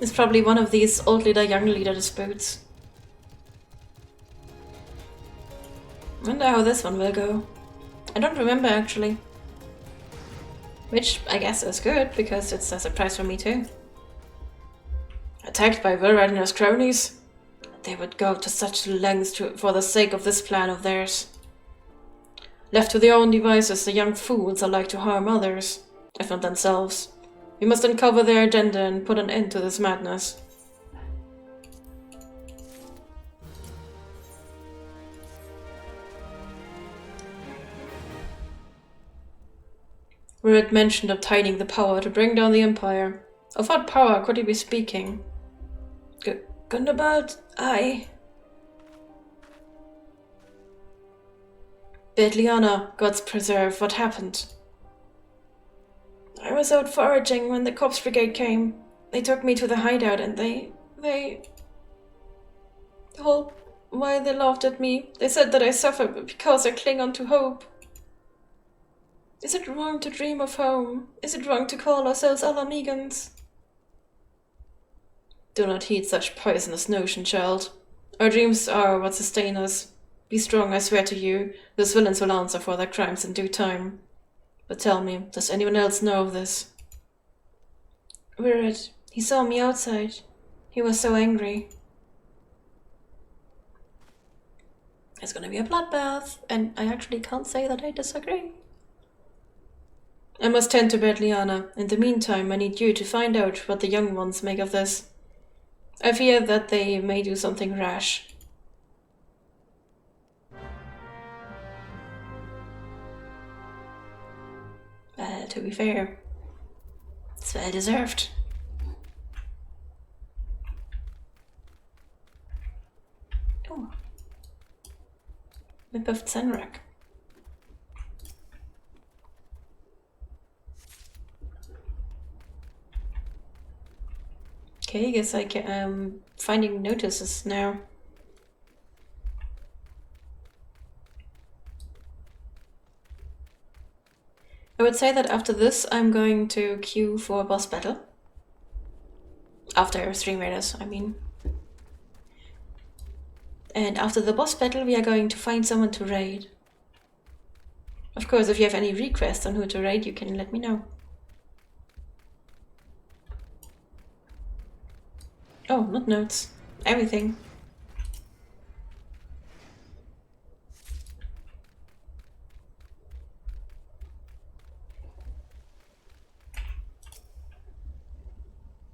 It's probably one of these old leader, young leader disputes. Wonder how this one will go. I don't remember actually. Which I guess is good, because it's a surprise for me too. Attacked by Wilred and his cronies? They would go to such lengths for the sake of this plan of theirs. Left to their own devices, the young fools are like to harm others, if not themselves. We must uncover their agenda and put an end to this madness. Wilred mentioned obtaining the power to bring down the Empire. Of what power could he be speaking? Gundabad, aye. Bedliana, God's preserve, what happened? I was out foraging when the Corpse Brigade came. They took me to the hideout and they... The whole... Why they laughed at me. They said that I suffer because I cling on to hope. Is it wrong to dream of home? Is it wrong to call ourselves Alamegans? Do not heed such poisonous notion, child. Our dreams are what sustain us. Be strong, I swear to you. Those villains will answer for their crimes in due time. But tell me, does anyone else know of this? Wilred, he saw me outside. He was so angry. It's gonna be a bloodbath, and I actually can't say that I disagree. I must tend to Bedliana. In the meantime, I need you to find out what the young ones make of this. I fear that they may do something rash. To be fair, it's well deserved. Oh. Whip of Zenrak. Okay, I guess I can, finding notices now. I would say that after this, I'm going to queue for a boss battle. After 3 raiders, I mean. And after the boss battle, we are going to find someone to raid. Of course, if you have any requests on who to raid, you can let me know. Oh, not notes. Everything.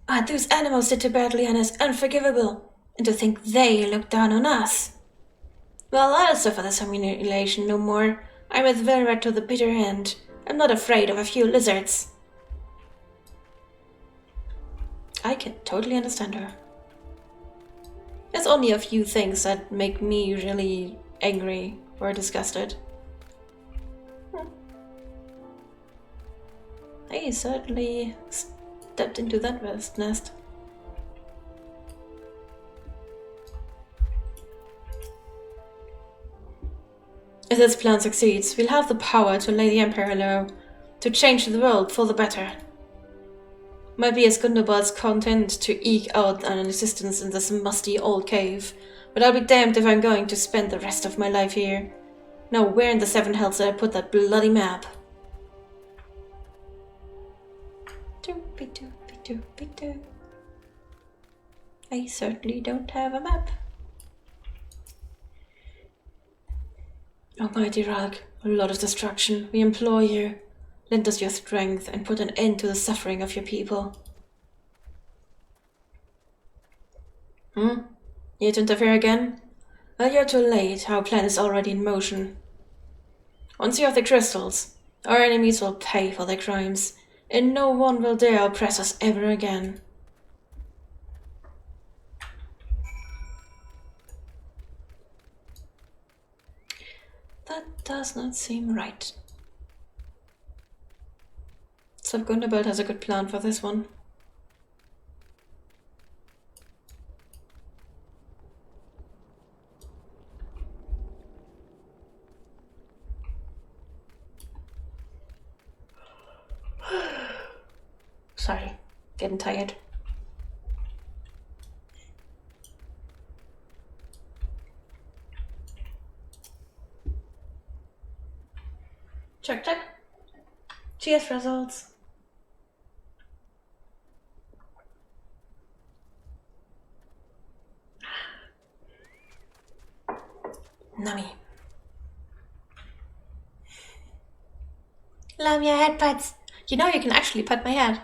What those animals did to Badlian is unforgivable. And to think they look down on us. Well, I'll suffer this humiliation no more. I'm with Wilred to the bitter end. I'm not afraid of a few lizards. I can totally understand her. There's only a few things that make me really angry or disgusted. I certainly stepped into that west nest. If this plan succeeds, we'll have the power to lay the Empire low, to change the world for the better. Might be as Gundabad's content to eke out an existence in this musty old cave, but I'll be damned if I'm going to spend the rest of my life here. Now where in the seven hells did I put that bloody map? I certainly don't have a map. Almighty Ralk, a lot of destruction, we implore you. Lend us your strength and put an end to the suffering of your people. Here to interfere again? Well, you're too late, our plan is already in motion. Once you have the crystals, our enemies will pay for their crimes, and no one will dare oppress us ever again. That does not seem right. So Gundabad has a good plan for this one. Sorry, getting tired. Check. Cheers, results. Nummy. Love your head pets. You know you can actually pet my head.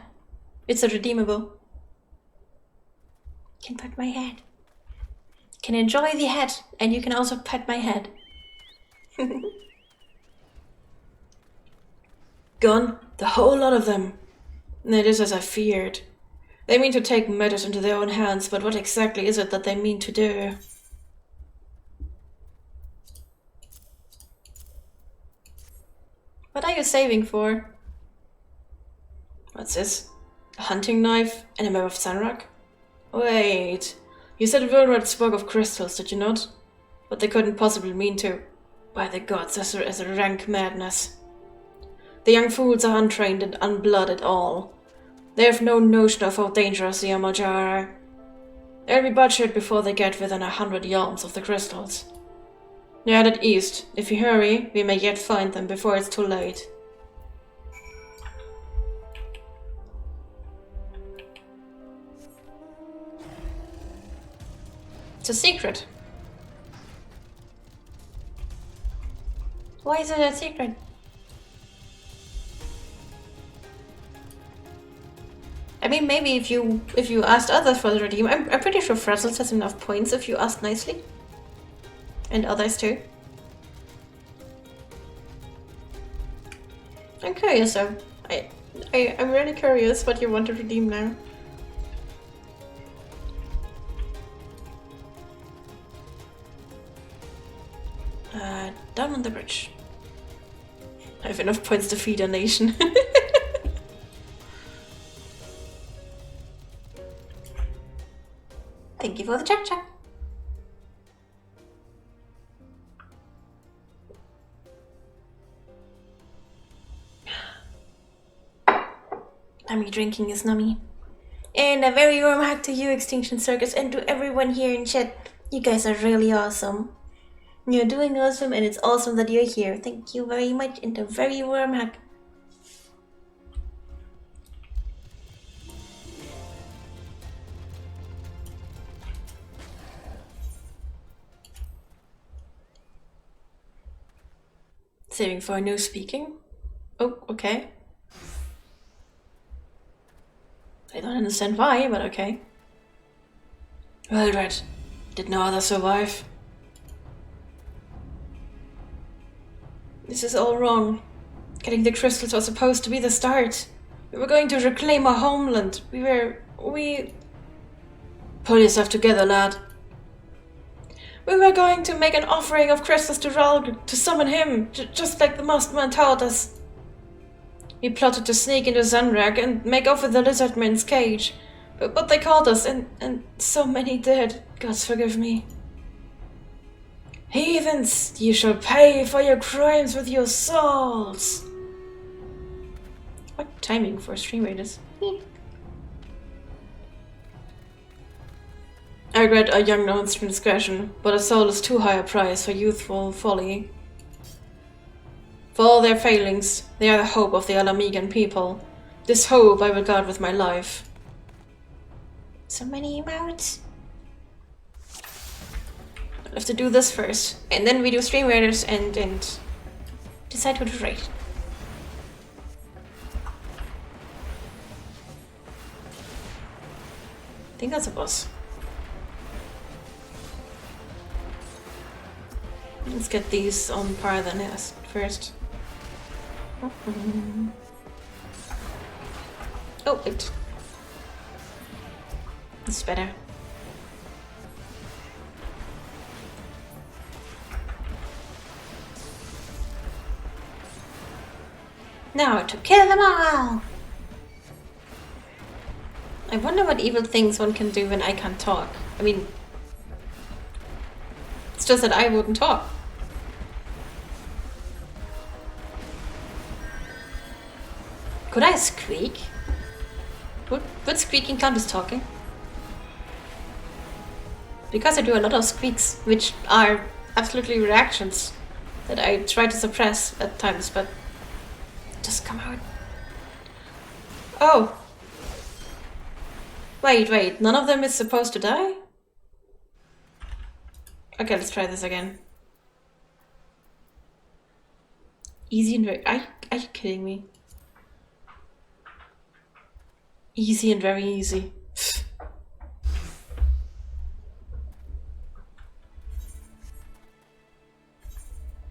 It's a redeemable. Can pet my head. Can enjoy the head, and you can also pet my head. Gone, the whole lot of them. It is as I feared. They mean to take matters into their own hands, but what exactly is it that they mean to do? What are you saving for? What's this? A hunting knife and a map of Sunrock? Wait, you said Wilrod spoke of crystals, did you not? But they couldn't possibly mean to. By the gods, this is a rank madness. The young fools are untrained and unblooded at all. They have no notion of how dangerous the Amajar are. They'll be butchered before they get within 100 yards of the crystals. They're headed east. If we hurry, we may yet find them before it's too late. It's a secret. Why is it a secret? I mean, maybe if you asked others for the redeem, I'm pretty sure Frazzles has enough points if you ask nicely. And others too. I'm curious though. I'm really curious what you want to redeem now. Down on the bridge. I have enough points to feed a nation. Thank you for the check. Nummy drinking is nummy. And a very warm hug to you, Extinction Circus, and to everyone here in chat. You guys are really awesome. You're doing awesome, and it's awesome that you're here. Thank you very much, and a very warm hug. Saving for no speaking? Oh, okay. I don't understand why, but okay. Well, Red, did no other survive? This is all wrong. Getting the crystals was supposed to be the start. We were going to reclaim our homeland. We... Pull yourself together, lad. We were going to make an offering of crystals to Ralg to summon him, just like the masked man taught us. We plotted to sneak into Zunrag and make off with the lizardman's cage, but they caught us, and so many did. Gods forgive me. Heathens, you shall pay for your crimes with your souls. What timing for stream raiders? I regret a young one's transgression, but a soul is too high a price for youthful folly. For all their failings, they are the hope of the Alamegan people. This hope I will guard with my life. So many emotes. I'll have to do this first, and then we do stream raiders and decide who to raid. I think that's a boss. Let's get these on par then first. Oh, wait. This is better. Now to kill them all! I wonder what evil things one can do when I can't talk. I mean, it's just that I wouldn't talk. Could I squeak? Would squeaking count as talking? Because I do a lot of squeaks, which are absolutely reactions that I try to suppress at times, but just come out. Oh! Wait, none of them is supposed to die? Okay, let's try this again. Easy and very... Are you kidding me? Easy and very easy.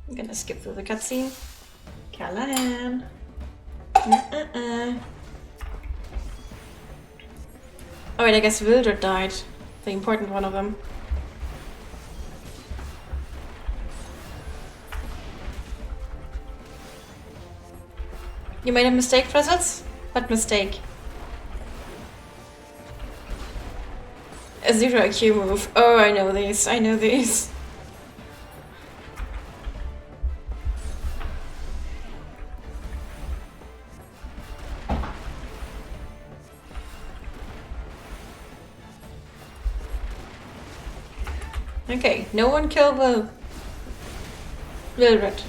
I'm gonna skip through the cutscene. Callahan. Alright, I guess Wildred died. The important one of them. You made a mistake, Presets? What mistake? A 0 IQ move. Oh, I know these. I know these. Okay, no one kill Wildred.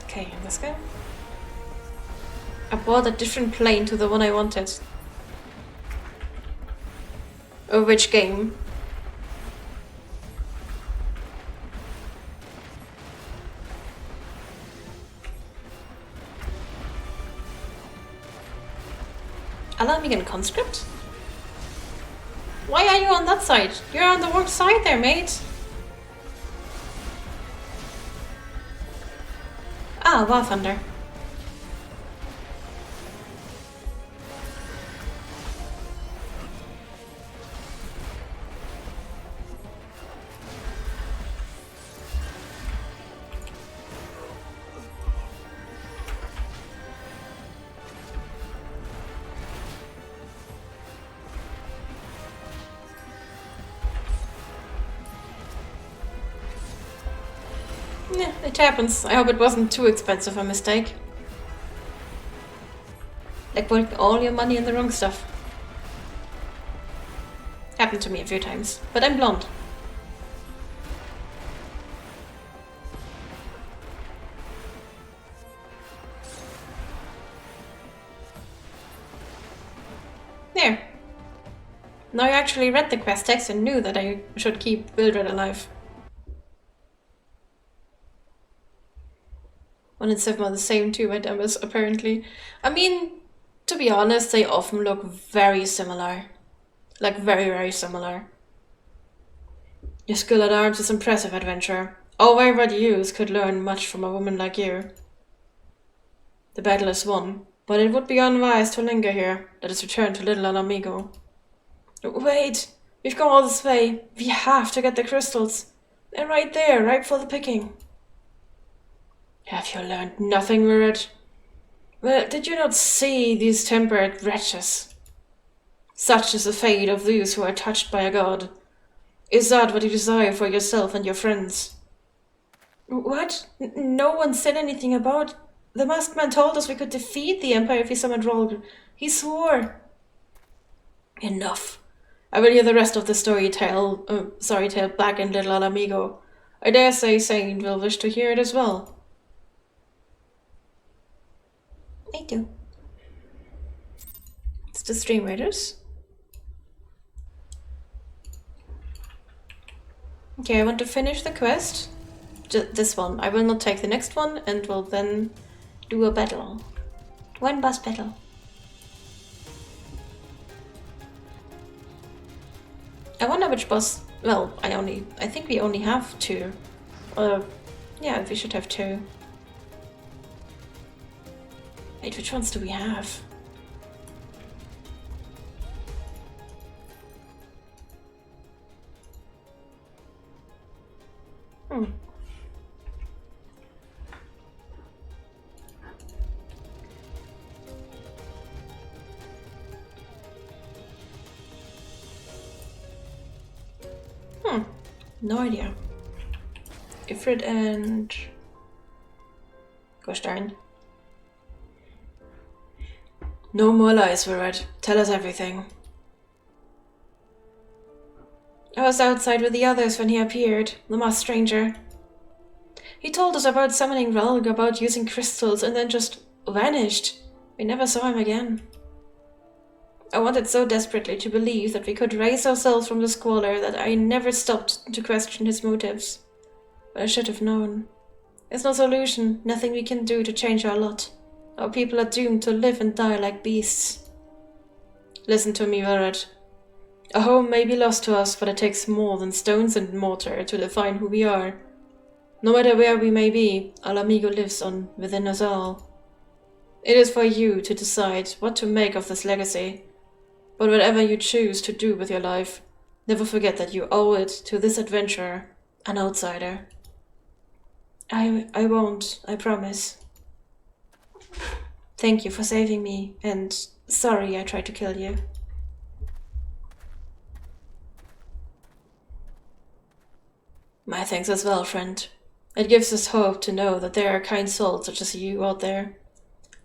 Okay, let's go. I bought a different plane to the one I wanted. Oh, which game? Allow me a conscript? Why are you on that side? You're on the wrong side there, mate. Ah, War Thunder. Yeah, it happens. I hope it wasn't too expensive a mistake. Like putting all your money in the wrong stuff. Happened to me a few times, but I'm blonde. There. Now I actually read the quest text and knew that I should keep Wildred alive. 1 and 7 are the same too, my dumbass, apparently. I mean, to be honest, they often look very similar. Like, very, very similar. Your skill at arms is impressive, adventurer. All wayward youths could learn much from a woman like you. The battle is won, but it would be unwise to linger here. Let us return to little Alamigo. Wait! We've come all this way. We have to get the crystals. They're right there, ripe for the picking. Have you learned nothing, Murid? Well, did you not see these temperate wretches? Such is the fate of those who are touched by a god. Is that what you desire for yourself and your friends? What? No one said anything about... The masked man told us we could defeat the Empire if we summoned Rolg. He swore. Enough. I will hear the rest of the story tale back in Little Alamigo. I dare say Saint will wish to hear it as well. Me too. It's the Stream Raiders. Okay, I want to finish the quest. This one. I will not take the next one and will then do a battle. One boss battle. I wonder which boss... Well, I think we only have two. Yeah, we should have two. Wait, which ones do we have? No idea. Ifrit and... Gosh darn. No more lies, Virat. Tell us everything. I was outside with the others when he appeared, the masked stranger. He told us about summoning Relg, about using crystals, and then just vanished. We never saw him again. I wanted so desperately to believe that we could raise ourselves from the squalor that I never stopped to question his motives. But I should have known. There's no solution, nothing we can do to change our lot. Our people are doomed to live and die like beasts. Listen to me, Virat. A home may be lost to us, but it takes more than stones and mortar to define who we are. No matter where we may be, Alamigo lives on within us all. It is for you to decide what to make of this legacy. But whatever you choose to do with your life, never forget that you owe it to this adventurer, an outsider. I won't, I promise. Thank you for saving me, and sorry I tried to kill you. My thanks as well, friend. It gives us hope to know that there are kind souls such as you out there.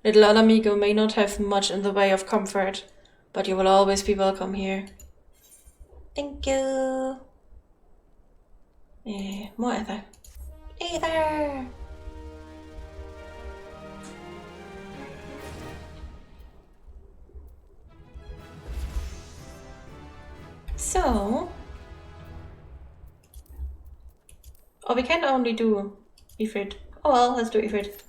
Little Alamigo may not have much in the way of comfort, but you will always be welcome here. Thank you. More ether. Ether. So... Oh, we can only do Ifrit. Oh well, let's do Ifrit.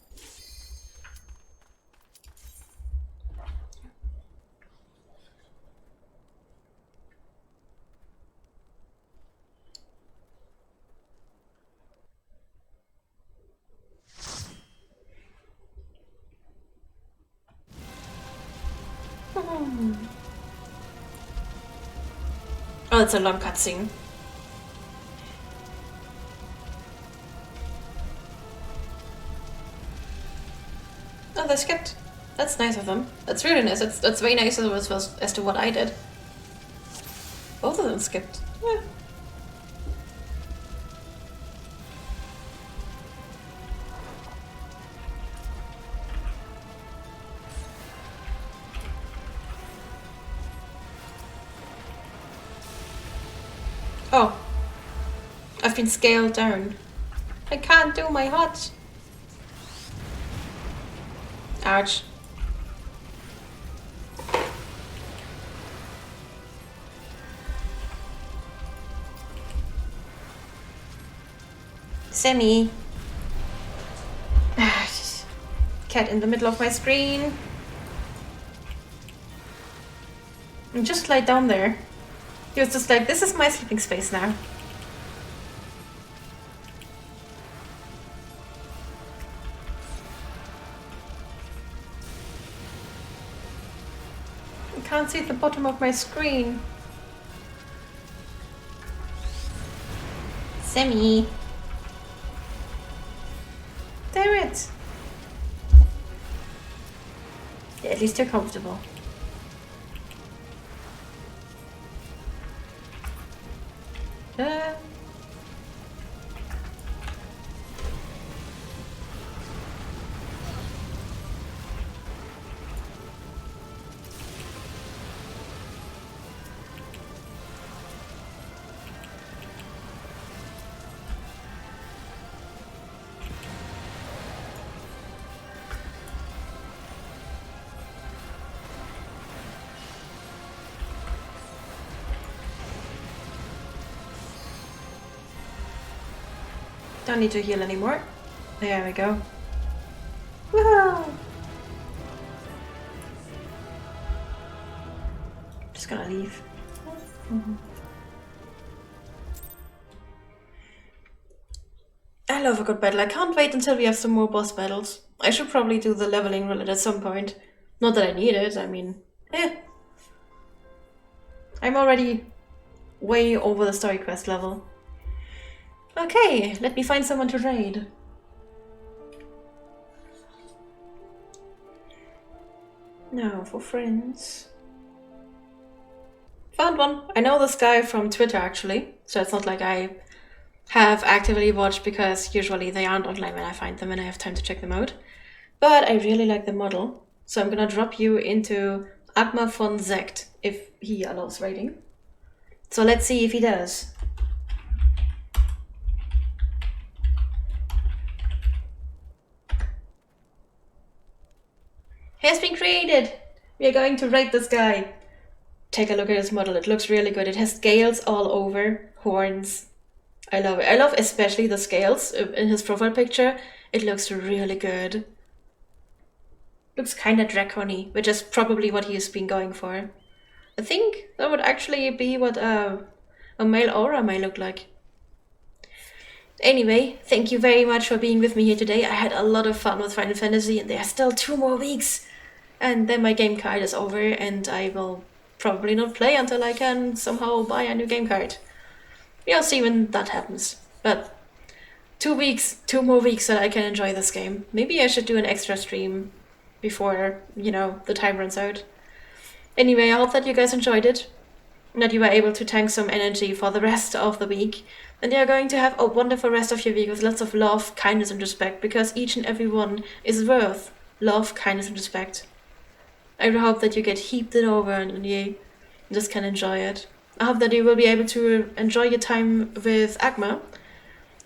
Oh, it's a long cutscene. Oh, they skipped. That's nice of them. That's really nice. That's way nicer as to what I did. Both of them skipped. Yeah. Oh. I've been scaled down. I can't do my hot. Ouch. Semi. Cat in the middle of my screen. And just lie down there. He was just like, this is my sleeping space now. can't see the bottom of my screen. Semi. Damn it! Yeah, at least you're comfortable. Uh, Don't need to heal anymore. There we go. Woohoo! Just gonna leave. I love a good battle. I can't wait until we have some more boss battles. I should probably do the leveling roulette at some point. Not that I need it, I mean, I'm already way over the story quest level. Okay, let me find someone to raid. Now for friends. Found one. I know this guy from Twitter actually, so it's not like I have actively watched because usually they aren't online when I find them and I have time to check them out. But I really like the model, so I'm gonna drop you into Agma von Sekt if he allows raiding. So let's see if he does. Has been created! We are going to raid this guy. Take a look at his model, it looks really good. It has scales all over, horns. I love it. I love especially the scales in his profile picture. It looks really good. Looks kinda dracony, which is probably what he's been going for. I think that would actually be what a male aura may look like. Anyway, thank you very much for being with me here today. I had a lot of fun with Final Fantasy and there are still 2 more weeks. And then my game card is over and I will probably not play until I can somehow buy a new game card. We'll see when that happens. But 2 weeks, 2 more weeks that I can enjoy this game. Maybe I should do an extra stream before, the time runs out. Anyway, I hope that you guys enjoyed it. That you were able to tank some energy for the rest of the week. And you're going to have a wonderful rest of your week with lots of love, kindness and respect, because each and every one is worth love, kindness and respect. I hope that you get heaped it over and you just can enjoy it. I hope that you will be able to enjoy your time with Agma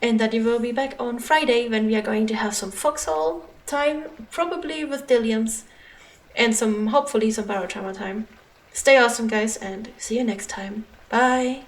and that you will be back on Friday when we are going to have some foxhole time, probably with Dilliums, and hopefully some Barotrauma time. Stay awesome guys and see you next time. Bye!